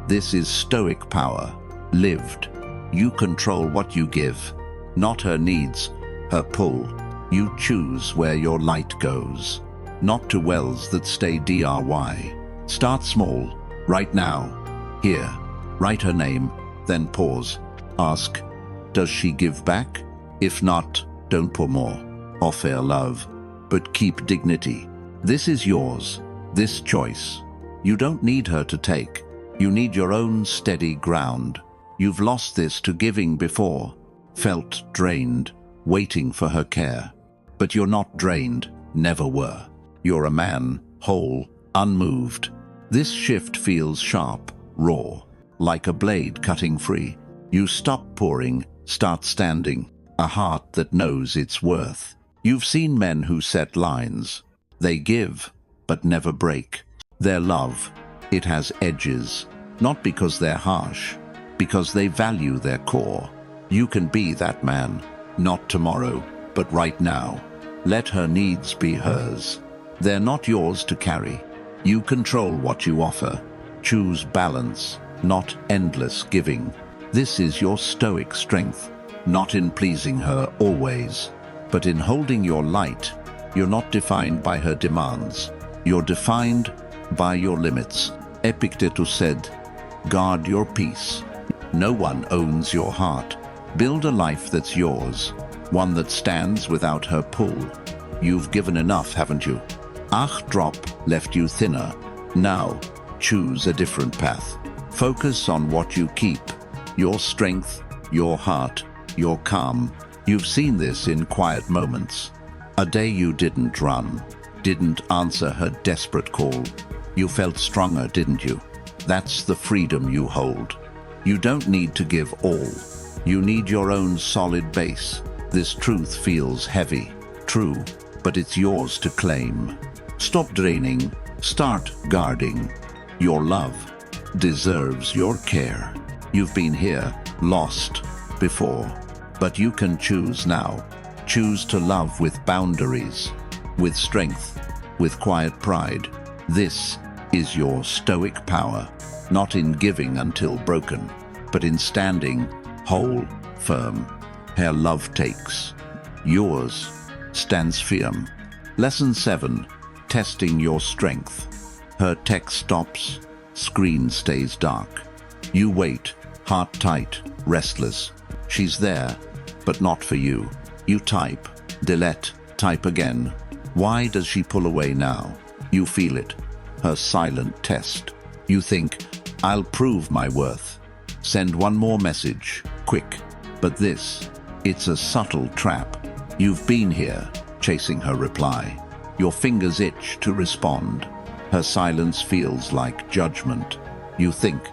This is Stoic power, lived. You control what you give, not her needs, her pull. You choose where your light goes, not to wells that stay DIY. Start small, right now, here. Write her name, then pause. Ask, does she give back? If not, don't pour more. Offer love, but keep dignity. This is yours, this choice. You don't need her to take. You need your own steady ground. You've lost this to giving before, felt drained, waiting for her care. But you're not drained, never were. You're a man, whole, unmoved. This shift feels sharp, raw, like a blade cutting free. You stop pouring, start standing, a heart that knows its worth. You've seen men who set lines. They give, but never break. Their love, it has edges, not because they're harsh, because they value their core. You can be that man, not tomorrow, but right now. Let her needs be hers. They're not yours to carry. You control what you offer. Choose balance, not endless giving. This is your Stoic strength, not in pleasing her always, but in holding your light. You're not defined by her demands. You're defined by your limits. Epictetus said, guard your peace. No one owns your heart. Build a life that's yours, one that stands without her pull. You've given enough, haven't you? Ach drop left you thinner. Now, choose a different path. Focus on what you keep. Your strength, your heart, your calm. You've seen this in quiet moments. A day you didn't run, didn't answer her desperate call. You felt stronger, didn't you? That's the freedom you hold. You don't need to give all. You need your own solid base. This truth feels heavy, true, but it's yours to claim. Stop draining, start guarding. Your love deserves your care. You've been here, lost, before, but you can choose now. Choose to love with boundaries, with strength, with quiet pride. This is your Stoic power, not in giving until broken, but in standing whole, firm. Her love takes. Yours stands firm. Lesson 7. Testing your strength. Her text stops, screen stays dark. You wait, Heart tight, restless. She's there, but not for you. You type, delete, type again. Why does she pull away now? You feel it. Her silent test. You think, I'll prove my worth. Send one more message, quick. But this, it's a subtle trap. You've been here, chasing her reply. Your fingers itch to respond. Her silence feels like judgment. You think,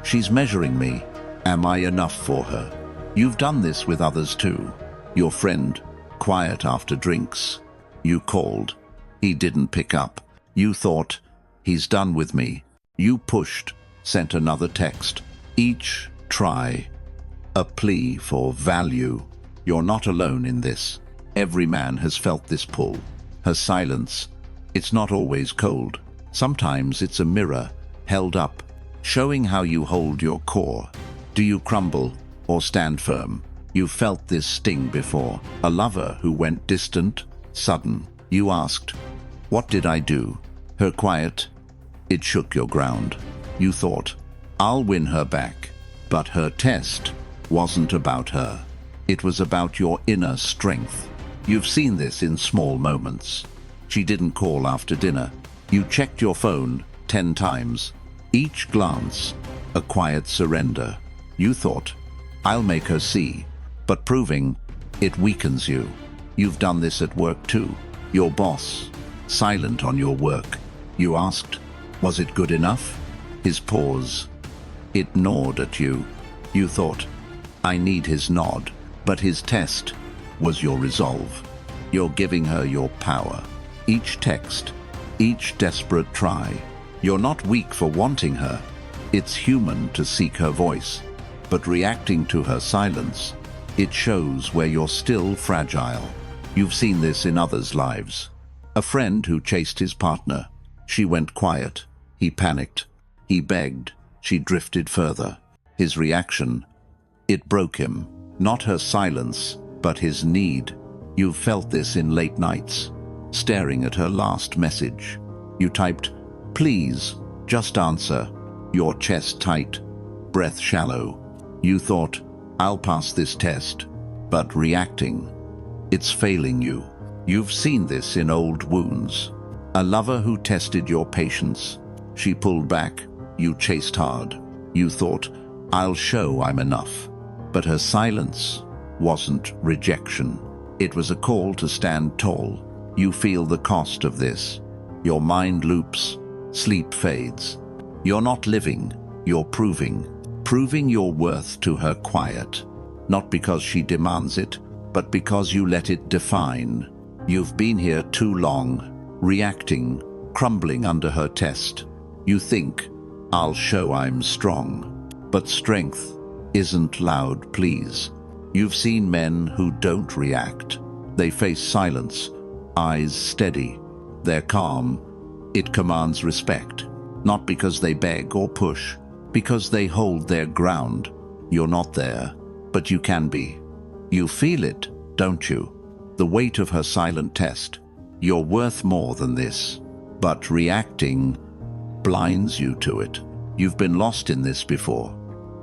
she's measuring me. Am I enough for her? You've done this with others too. Your friend, quiet after drinks. You called. He didn't pick up. You thought, he's done with me. You pushed, sent another text. Each try, a plea for value. You're not alone in this. Every man has felt this pull. Her silence, it's not always cold. Sometimes it's a mirror, held up, showing how you hold your core. Do you crumble or stand firm? You felt this sting before. A lover who went distant, sudden. You asked, what did I do? Her quiet, it shook your ground. You thought, I'll win her back. But her test wasn't about her. It was about your inner strength. You've seen this in small moments. She didn't call after dinner. You checked your phone 10 times. Each glance, a quiet surrender. You thought, I'll make her see. But proving, it weakens you. You've done this at work too. Your boss, silent on your work. You asked, was it good enough? His pause. It gnawed at you. You thought, I need his nod. But his test was your resolve. You're giving her your power. Each text, each desperate try. You're not weak for wanting her. It's human to seek her voice. But reacting to her silence, it shows where you're still fragile. You've seen this in others' lives. A friend who chased his partner. She went quiet. He panicked. He begged. She drifted further. His reaction, it broke him. Not her silence, but his need. You've felt this in late nights, staring at her last message. You typed, please, just answer. Your chest tight, breath shallow. You thought, I'll pass this test. But reacting, it's failing you. You've seen this in old wounds. A lover who tested your patience. She pulled back. You chased hard. You thought, I'll show I'm enough. But her silence wasn't rejection. It was a call to stand tall. You feel the cost of this. Your mind loops, sleep fades. You're not living, you're proving your worth to her quiet. Not because she demands it, but because you let it define. You've been here too long, reacting, crumbling under her test. You think, I'll show I'm strong. But strength isn't loud pleas. You've seen men who don't react. They face silence, eyes steady. They're calm. It commands respect. Not because they beg or push, because they hold their ground. You're not there, but you can be. You feel it, don't you? The weight of her silent test. You're worth more than this. But reacting blinds you to it. You've been lost in this before.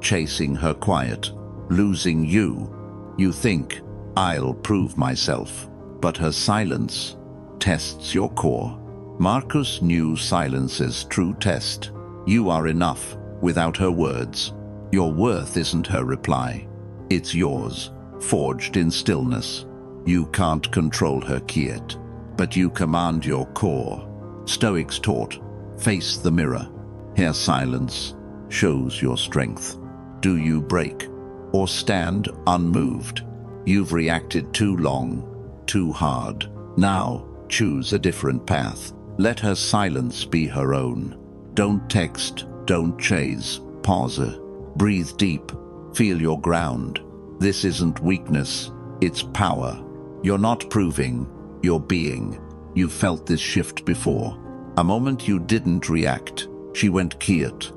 Chasing her quiet, losing you. You think, I'll prove myself. But her silence tests your core. Marcus knew silence's true test. You are enough without her words. Your worth isn't her reply. It's yours, forged in stillness. You can't control her kiet, but you command your core. Stoics taught, face the mirror. Her silence shows your strength. Do you break or stand unmoved? You've reacted too long, too hard. Now, choose a different path. Let her silence be her own. Don't text, don't chase, pause her. Breathe deep, feel your ground. This isn't weakness, it's power. You're not proving, you're being. You've felt this shift before. A moment you didn't react, she went quiet.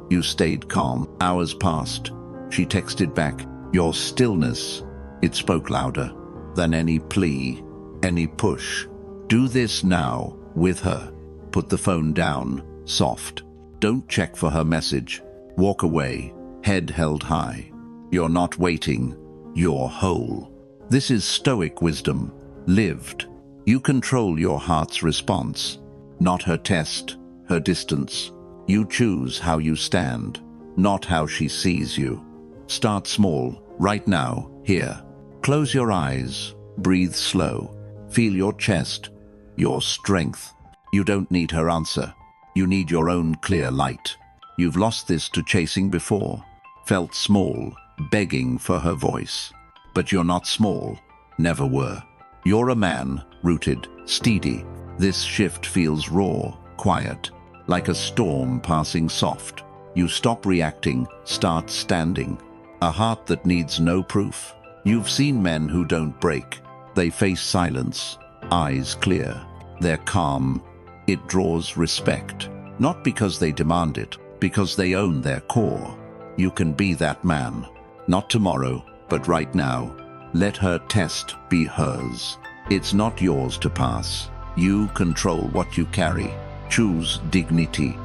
You stayed calm. Hours passed. She texted back, your stillness. It spoke louder than any plea, any push. Do this now, with her. Put the phone down, soft. Don't check for her message. Walk away, head held high. You're not waiting, you're whole. This is Stoic wisdom, lived. You control your heart's response, not her test, her distance. You choose how you stand, not how she sees you. Start small, right now, here. Close your eyes, breathe slow. Feel your chest, your strength. You don't need her answer. You need your own clear light. You've lost this to chasing before. Felt small, begging for her voice. But you're not small, never were. You're a man, rooted, steady. This shift feels raw, quiet, like a storm passing soft. You stop reacting, start standing. A heart that needs no proof. You've seen men who don't break. They face silence, eyes clear. They're calm. It draws respect. Not because they demand it, because they own their core. You can be that man. Not tomorrow, but right now. Let her test be hers. It's not yours to pass. You control what you carry. Choose dignity,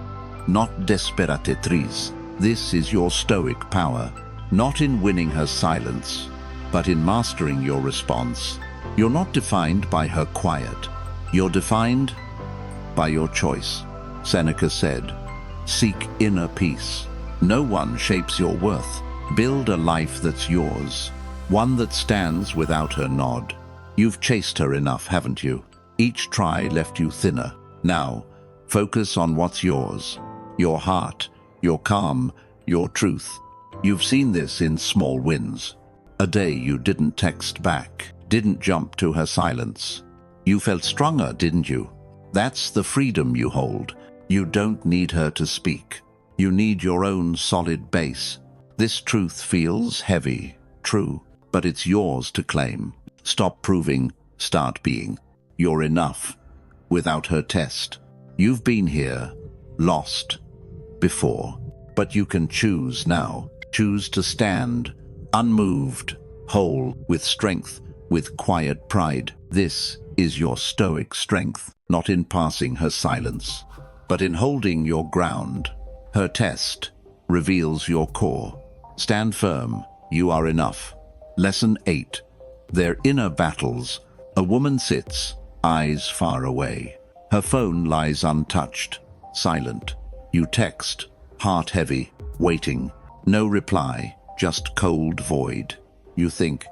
not desperatrice. This is your stoic power, not in winning her silence, but in mastering your response. You're not defined by her quiet. You're defined by your choice. Seneca said, "Seek inner peace." No one shapes your worth. Build a life that's yours, one that stands without her nod. You've chased her enough, haven't you? Each try left you thinner. Now, focus on what's yours. Your heart, your calm, your truth. You've seen this in small wins. A day you didn't text back, didn't jump to her silence. You felt stronger, didn't you? That's the freedom you hold. You don't need her to speak. You need your own solid base. This truth feels heavy, true, but it's yours to claim. Stop proving, start being. You're enough, without her test. You've been here, lost, before, but you can choose now. Choose to stand, unmoved, whole, with strength, with quiet pride. This is your stoic strength, not in passing her silence, but in holding your ground. Her test reveals your core. Stand firm, you are enough. Lesson 8. Their inner battles. A woman sits, eyes far away. Her phone lies untouched, silent. You text, heart heavy, waiting. No reply, just cold void. You think,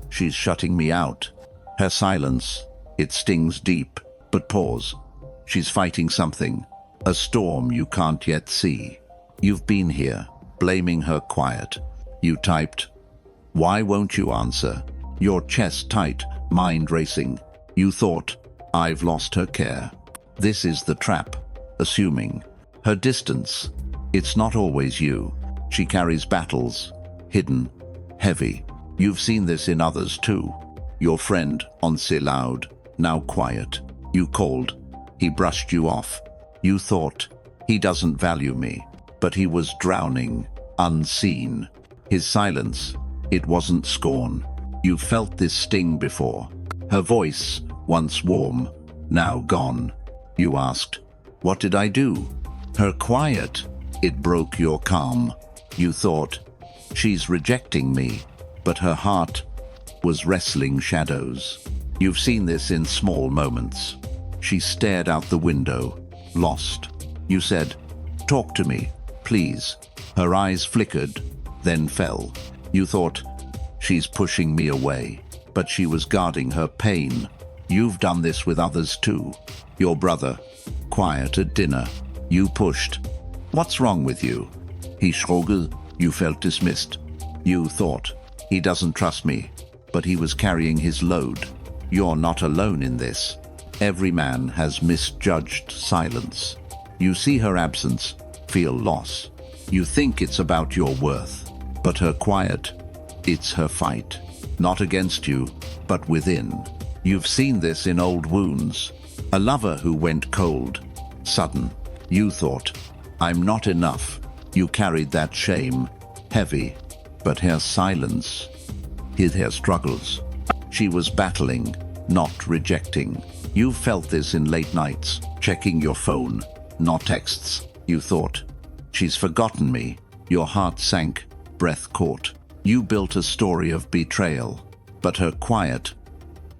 she's shutting me out. Her silence, it stings deep, but pause. She's fighting something, a storm you can't yet see. You've been here, blaming her quiet. You typed, "Why won't you answer?" Your chest tight, mind racing. You thought, "I've lost her care." This is the trap, assuming. Her distance, it's not always you. She carries battles, hidden, heavy. You've seen this in others too. Your friend, once loud, now quiet. You called, he brushed you off. You thought, he doesn't value me, but he was drowning, unseen. His silence, it wasn't scorn. You felt this sting before. Her voice, once warm, now gone. You asked, "What did I do?" Her quiet, it broke your calm. You thought, she's rejecting me, but her heart was wrestling shadows. You've seen this in small moments. She stared out the window, lost. You said, "Talk to me, please." Her eyes flickered, then fell. You thought, she's pushing me away, but she was guarding her pain. You've done this with others too. Your brother, quiet at dinner. You pushed. "What's wrong with you?" He shrugged. You felt dismissed. You thought, he doesn't trust me, but he was carrying his load. You're not alone in this. Every man has misjudged silence. You see her absence, feel loss. You think it's about your worth, but her quiet, it's her fight. Not against you, but within. You've seen this in old wounds. A lover who went cold, sudden. You thought, "I'm not enough." You carried that shame, heavy, but her silence hid her struggles. She was battling, not rejecting. You felt this in late nights, checking your phone, not texts. You thought, "She's forgotten me." Your heart sank, breath caught. You built a story of betrayal, but her quiet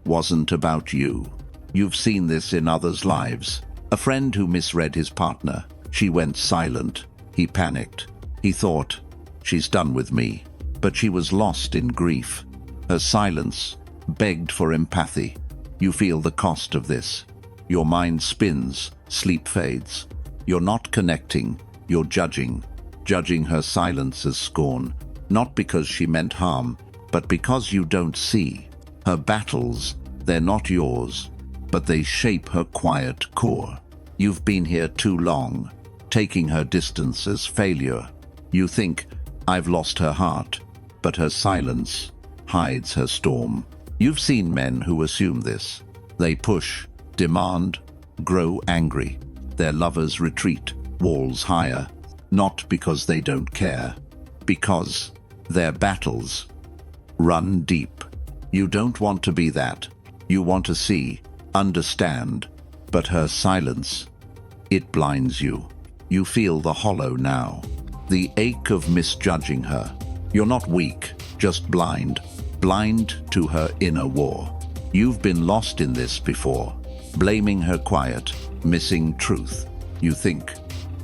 wasn't about you. You've seen this in others' lives. A friend who misread his partner. She went silent. He panicked. He thought, she's done with me. But she was lost in grief. Her silence begged for empathy. You feel the cost of this. Your mind spins, sleep fades. You're not connecting, you're judging. Judging her silence as scorn, not because she meant harm, but because you don't see. Her battles, they're not yours, but they shape her quiet core. You've been here too long, taking her distance as failure. You think, I've lost her heart, but her silence hides her storm. You've seen men who assume this. They push, demand, grow angry. Their lovers retreat, walls higher, not because they don't care, because their battles run deep. You don't want to be that. You want to see, understand, but her silence, it blinds you. You feel the hollow now, the ache of misjudging her. You're not weak, just blind to her inner war. You've been lost in this before, blaming her quiet, missing truth. You think,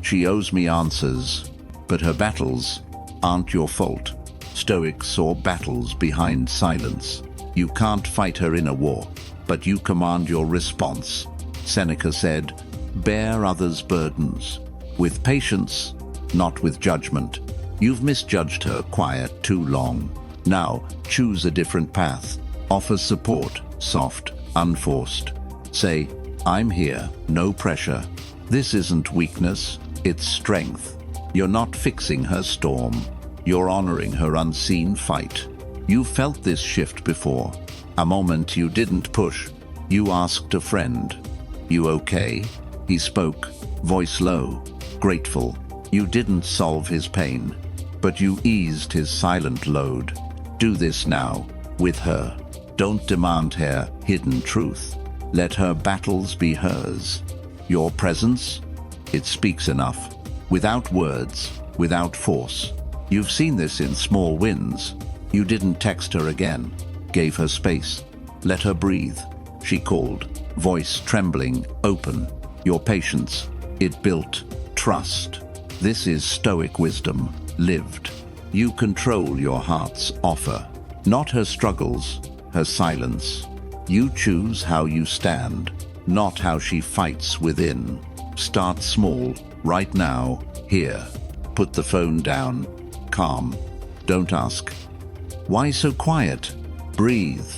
she owes me answers, but her battles aren't your fault. Stoics saw battles behind silence. You can't fight her inner war, but you command your response. Seneca said, bear others' burdens, with patience, not with judgment. You've misjudged her quiet too long. Now, choose a different path. Offer support, soft, unforced. Say, I'm here, no pressure. This isn't weakness, it's strength. You're not fixing her storm. You're honoring her unseen fight. You felt this shift before. A moment you didn't push. You asked a friend, you okay? He spoke, voice low, grateful. You didn't solve his pain, but you eased his silent load. Do this now, with her. Don't demand her hidden truth. Let her battles be hers. Your presence, it speaks enough. Without words, without force. You've seen this in small wins. You didn't text her again. Gave her space. Let her breathe. She called, voice trembling, open. Your patience, it built trust. This is Stoic wisdom, lived. You control your heart's offer, not her struggles, her silence. You choose how you stand, not how she fights within. Start small, right now, here. Put the phone down, calm. Don't ask, why so quiet? Breathe.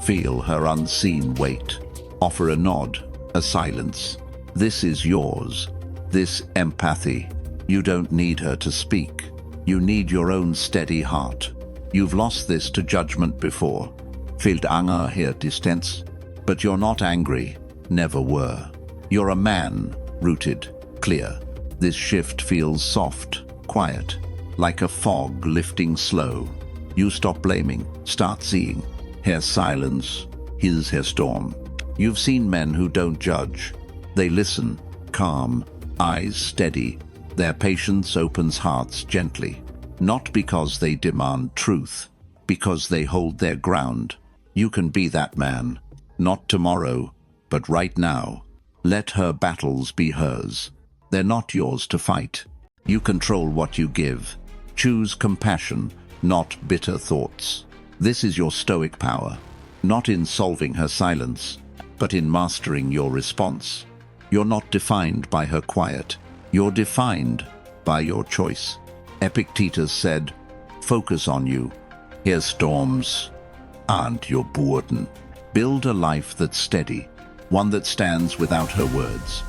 Feel her unseen weight. Offer a nod, a silence. This is yours. This empathy. You don't need her to speak. You need your own steady heart. You've lost this to judgment before. Felt anger her distance. But you're not angry. Never were. You're a man, rooted, clear. This shift feels soft, quiet, like a fog lifting slow. You stop blaming, start seeing. Her silence, her storm. You've seen men who don't judge. They listen, calm, eyes steady. Their patience opens hearts gently. Not because they demand truth, because they hold their ground. You can be that man. Not tomorrow, but right now. Let her battles be hers. They're not yours to fight. You control what you give. Choose compassion, not bitter thoughts. This is your Stoic power, not in solving her silence, but in mastering your response. You're not defined by her quiet. You're defined by your choice. Epictetus said, focus on you. Her storms aren't your burden. Build a life that's steady, one that stands without her words.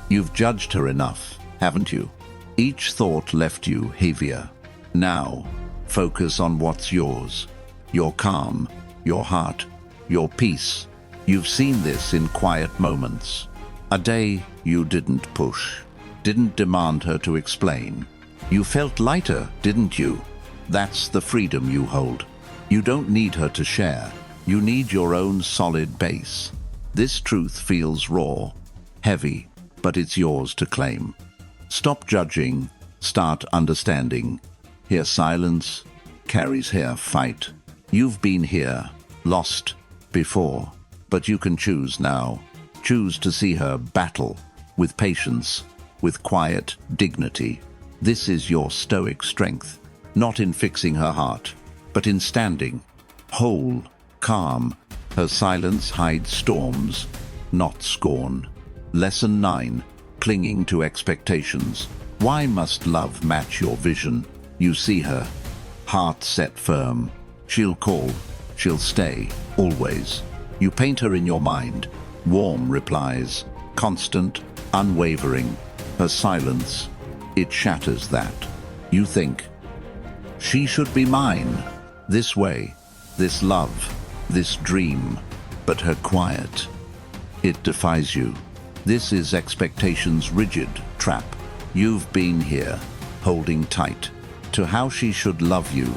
You've judged her enough, haven't you? Each thought left you heavier. Now, focus on what's yours. Your calm, your heart, your peace. You've seen this in quiet moments. A day you didn't push, didn't demand her to explain. You felt lighter, didn't you? That's the freedom you hold. You don't need her to share. You need your own solid base. This truth feels raw, heavy, but it's yours to claim. Stop judging, start understanding. Here silence, carries here fight. You've been here, lost, before, but you can choose now. Choose to see her battle, with patience, with quiet dignity. This is your stoic strength, not in fixing her heart, but in standing, whole, calm. Her silence hides storms, not scorn. Lesson 9. Clinging to expectations. Why must love match your vision? You see her, heart set firm. She'll call, she'll stay, always. You paint her in your mind. Warm replies, constant, unwavering. Her silence, it shatters that. You think, she should be mine. This way, this love, this dream. But her quiet, it defies you. This is expectation's rigid trap. You've been here, holding tight to how she should love you.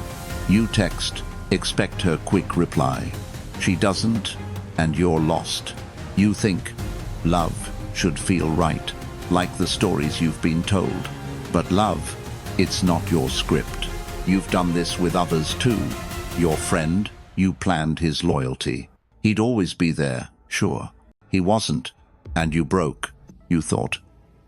You text, expect her quick reply. She doesn't, and you're lost. You think, love should feel right, like the stories you've been told. But love, it's not your script. You've done this with others too. Your friend, you planned his loyalty. He'd always be there, sure. He wasn't, and you broke. You thought,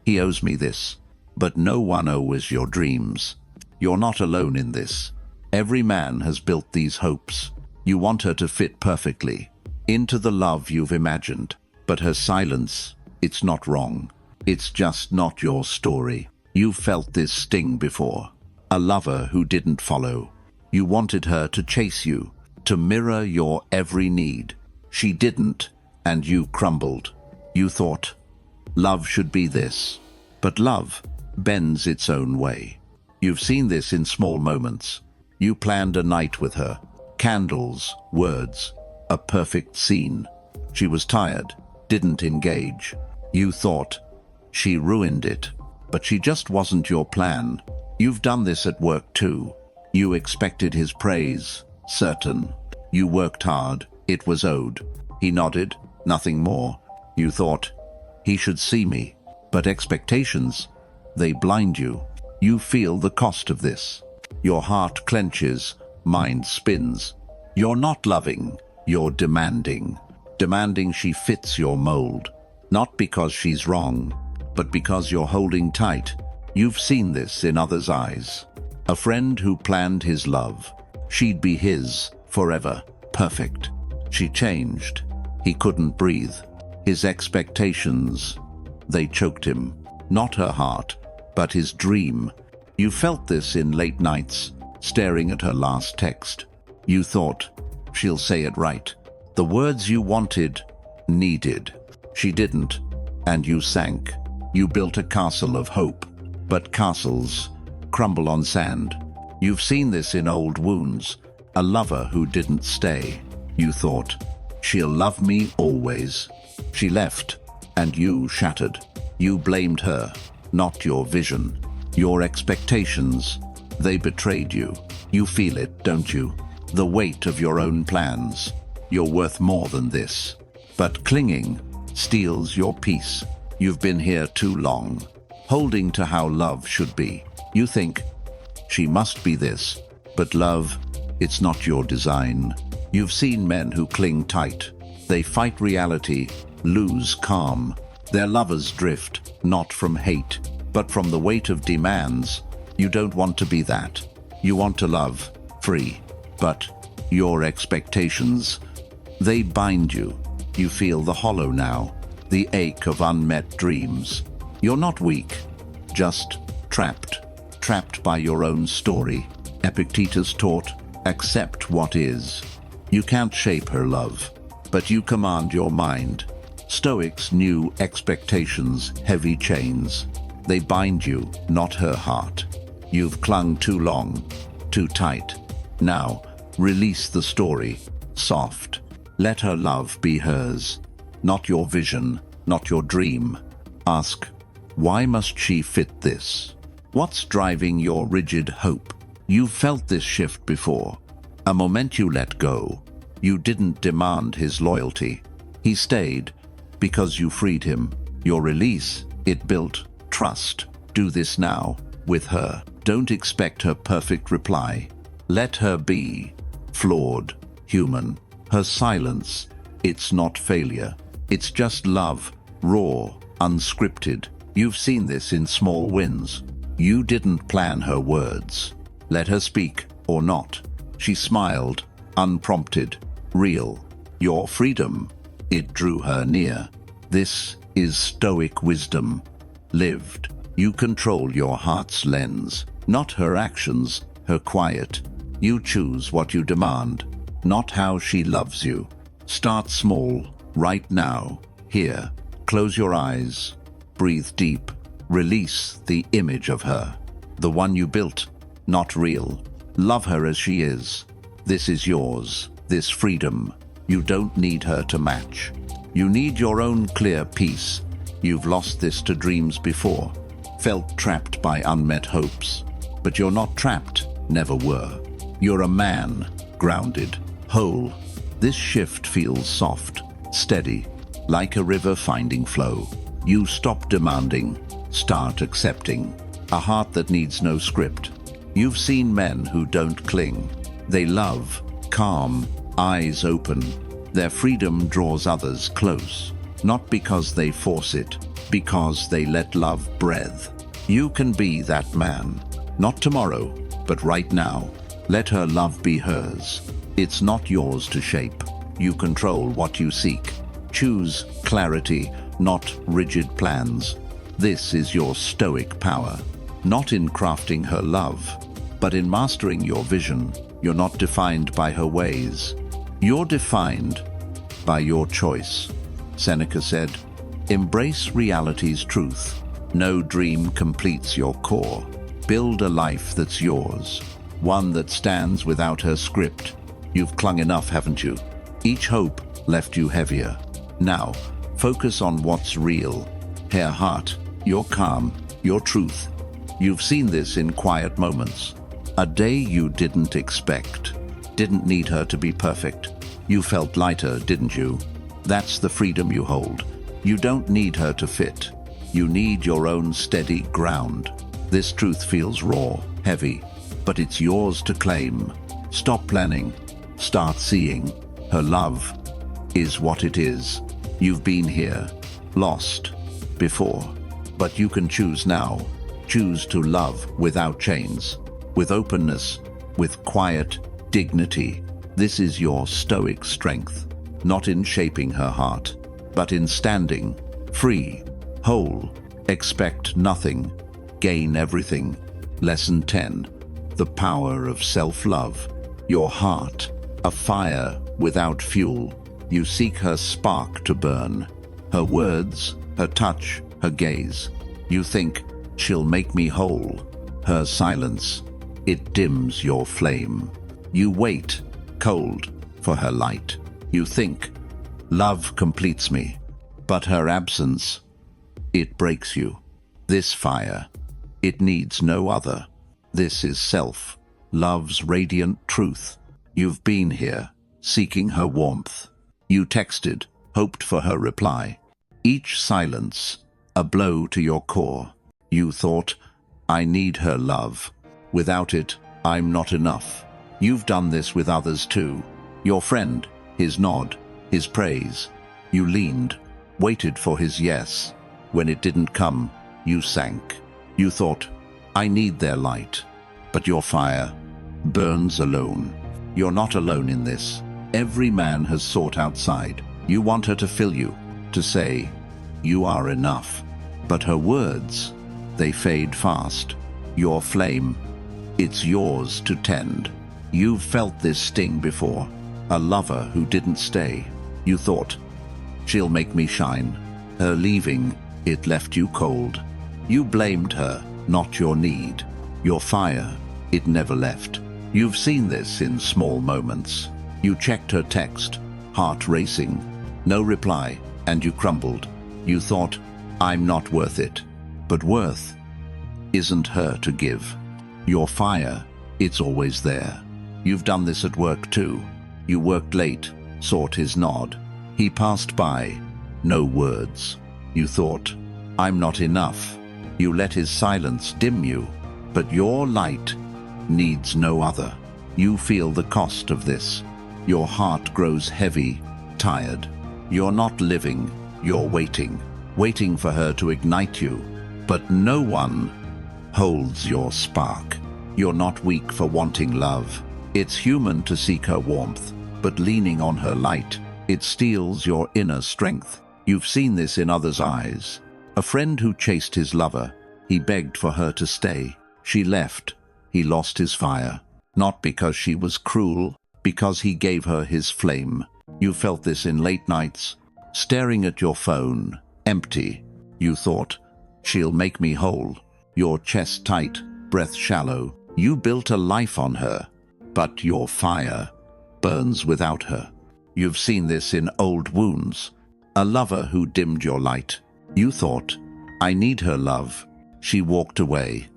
he owes me this. But no one owes your dreams. You're not alone in this. Every man has built these hopes. You want her to fit perfectly into the love you've imagined. But her silence, it's not wrong. It's just not your story. You've felt this sting before. A lover who didn't follow. You wanted her to chase you, to mirror your every need. She didn't, and you crumbled. You thought, love should be this. But love bends its own way. You've seen this in small moments. You planned a night with her. Candles, words, a perfect scene. She was tired, didn't engage. You thought, she ruined it. But she just wasn't your plan. You've done this at work too. You expected his praise, certain. You worked hard, it was owed. He nodded, nothing more. You thought, he should see me. But expectations, they blind you. You feel the cost of this. Your heart clenches, mind spins. You're not loving, you're demanding. Demanding she fits your mold. Not because she's wrong, but because you're holding tight. You've seen this in others' eyes. A friend who planned his love. She'd be his, forever, perfect. She changed. He couldn't breathe. His expectations, they choked him. Not her heart, but his dream. You felt this in late nights, staring at her last text. You thought, she'll say it right. The words you wanted, needed. She didn't, and you sank. You built a castle of hope. But castles crumble on sand. You've seen this in old wounds. A lover who didn't stay. You thought, she'll love me always. She left, and you shattered. You blamed her, not your vision. Your expectations, they betrayed you. You feel it, don't you? The weight of your own plans. You're worth more than this. But clinging steals your peace. You've been here too long, holding to how love should be. You think, she must be this. But love, it's not your design. You've seen men who cling tight. They fight reality, lose calm. Their lovers drift, not from hate, but from the weight of demands. You don't want to be that. You want to love, free. But your expectations, they bind you. You feel the hollow now, the ache of unmet dreams. You're not weak, just trapped. Trapped by your own story. Epictetus taught, accept what is. You can't shape her love, but you command your mind. Stoics knew expectations, heavy chains. They bind you, not her heart. You've clung too long, too tight. Now, release the story, soft. Let her love be hers, not your vision, not your dream. Ask, why must she fit this? What's driving your rigid hope? You felt this shift before. A moment you let go. You didn't demand his loyalty. He stayed because you freed him. Your release, it built trust. Do this now with her. Don't expect her perfect reply. Let her be. Flawed, human. Her silence, it's not failure. It's just love, raw, unscripted. You've seen this in small wins. You didn't plan her words. Let her speak, or not. She smiled, unprompted, real. Your freedom, it drew her near. This is Stoic wisdom. Lived. You control your heart's lens, not her actions, her quiet. You choose what you demand, not how she loves you. Start small, right now, here. Close your eyes, breathe deep, release the image of her. The one you built, not real. Love her as she is. This is yours, this freedom. You don't need her to match. You need your own clear peace. You've lost this to dreams before, felt trapped by unmet hopes. But you're not trapped, never were. You're a man, grounded, whole. This shift feels soft, steady, like a river finding flow. You stop demanding, start accepting. A heart that needs no script. You've seen men who don't cling. They love, calm, eyes open. Their freedom draws others close. Not because they force it, because they let love breathe. You can be that man. Not tomorrow, but right now. Let her love be hers. It's not yours to shape. You control what you seek. Choose clarity, not rigid plans. This is your stoic power. Not in crafting her love, but in mastering your vision. You're not defined by her ways. You're defined by your choice. Seneca said, "Embrace reality's truth. No dream completes your core. Build a life that's yours, one that stands without her script." You've clung enough, haven't you? Each hope left you heavier. Now, focus on what's real. Her heart, your calm, your truth. You've seen this in quiet moments. A day you didn't expect. Didn't need her to be perfect. You felt lighter, didn't you? That's the freedom you hold. You don't need her to fit. You need your own steady ground. This truth feels raw, heavy, but it's yours to claim. Stop planning. Start seeing. Her love is what it is. You've been here, lost, before, but you can choose now. Choose to love without chains, with openness, with quiet dignity. This is your stoic strength, not in shaping her heart, but in standing, free, whole. Expect nothing, gain everything. Lesson 10. The power of self-love. Your heart, a fire without fuel. You seek her spark to burn. Her words, her touch, her gaze. You think, she'll make me whole. Her silence, it dims your flame. You wait, cold, for her light. You think, love completes me. But her absence, it breaks you. This fire, it needs no other. This is self, love's radiant truth. You've been here, seeking her warmth. You texted, hoped for her reply. Each silence, a blow to your core. You thought, I need her love. Without it, I'm not enough. You've done this with others too. Your friend, his nod, his praise. You leaned, waited for his yes. When it didn't come, you sank. You thought, I need their light. But your fire burns alone. You're not alone in this. Every man has sought outside. You want her to fill you, to say, you are enough. But her words, they fade fast. Your flame, it's yours to tend. You've felt this sting before. A lover who didn't stay. You thought, she'll make me shine. Her leaving, it left you cold. You blamed her, not your need. Your fire, it never left. You've seen this in small moments. You checked her text, heart racing. No reply, and you crumbled. You thought, I'm not worth it. But worth isn't her to give. Your fire, it's always there. You've done this at work too. You worked late, sought his nod. He passed by, no words. You thought, I'm not enough. You let his silence dim you. But your light needs no other. You feel the cost of this. Your heart grows heavy, tired. You're not living, you're waiting. Waiting for her to ignite you. But no one holds your spark. You're not weak for wanting love. It's human to seek her warmth, but leaning on her light, it steals your inner strength. You've seen this in others' eyes. A friend who chased his lover, he begged for her to stay. She left. He lost his fire. Not because she was cruel, because he gave her his flame. You felt this in late nights, staring at your phone, empty. You thought, she'll make me whole. Your chest tight, breath shallow. You built a life on her, but your fire burns without her. You've seen this in old wounds. A lover who dimmed your light. You thought, I need her love. She walked away.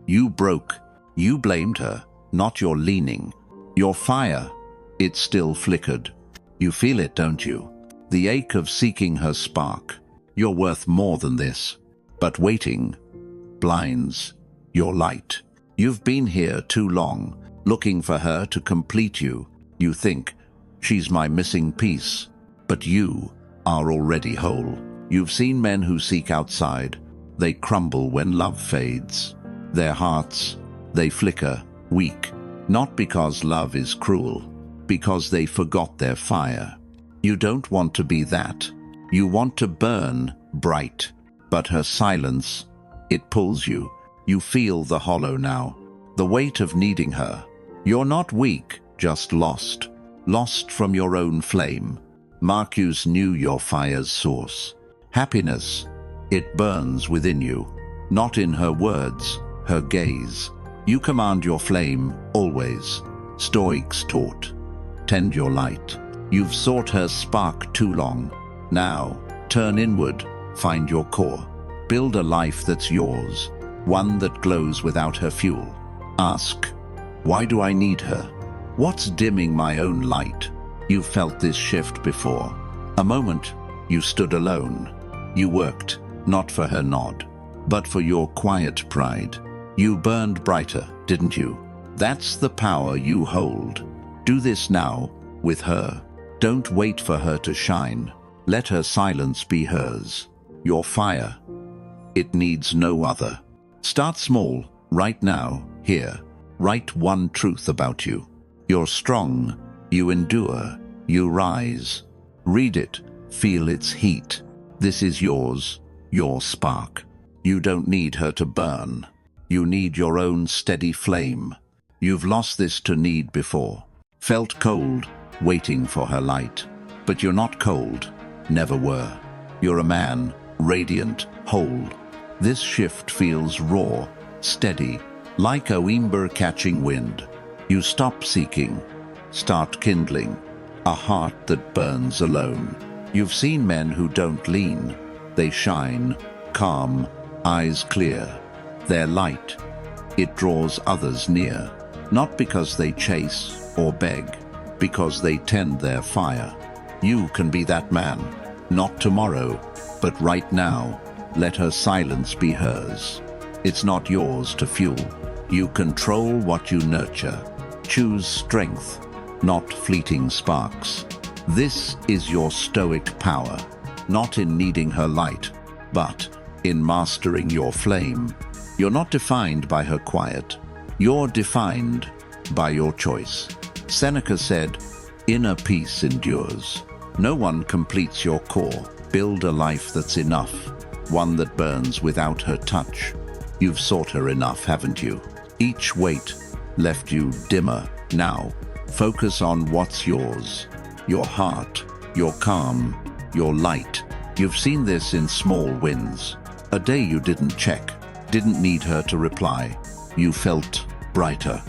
You broke. You blamed her, not your leaning. Your fire, it still flickered. You feel it, don't you? The ache of seeking her spark. You're worth more than this. But waiting blinds your light. You've been here too long, looking for her to complete you. You think, she's my missing piece. But you are already whole. You've seen men who seek outside. They crumble when love fades. Their hearts, they flicker, weak. Not because love is cruel, because they forgot their fire. You don't want to be that. You want to burn bright. But her silence, it pulls you. You feel the hollow now, the weight of needing her. You're not weak, just lost. Lost from your own flame. Marcus knew your fire's source. Happiness, it burns within you. Not in her words, her gaze. You command your flame, always. Stoics taught. Tend your light. You've sought her spark too long. Now, turn inward, find your core. Build a life that's yours, one that glows without her fuel. Ask, why do I need her? What's dimming my own light? You've felt this shift before. A moment, you stood alone. You worked, not for her nod, but for your quiet pride. You burned brighter, didn't you? That's the power you hold. Do this now, with her. Don't wait for her to shine. Let her silence be hers. Your fire, it needs no other. Start small, right now, here. Write one truth about you. You're strong, you endure, you rise. Read it, feel its heat. This is yours, your spark. You don't need her to burn. You need your own steady flame. You've lost this to need before. Felt cold, waiting for her light. But you're not cold, never were. You're a man, radiant, whole. This shift feels raw, steady, like a ember catching wind. You stop seeking, start kindling, a heart that burns alone. You've seen men who don't lean. They shine, calm, eyes clear. Their light, it draws others near. Not because they chase or beg, because they tend their fire. You can be that man, not tomorrow, but right now. Let her silence be hers. It's not yours to fuel. You control what you nurture. Choose strength, not fleeting sparks. This is your stoic power, not in needing her light, but in mastering your flame. You're not defined by her quiet. You're defined by your choice. Seneca said, inner peace endures. No one completes your core. Build a life that's enough, one that burns without her touch. You've sought her enough, haven't you? Each weight left you dimmer. Now, focus on what's yours. Your heart, your calm, your light. You've seen this in small wins. A day you didn't check, didn't need her to reply. You felt brighter.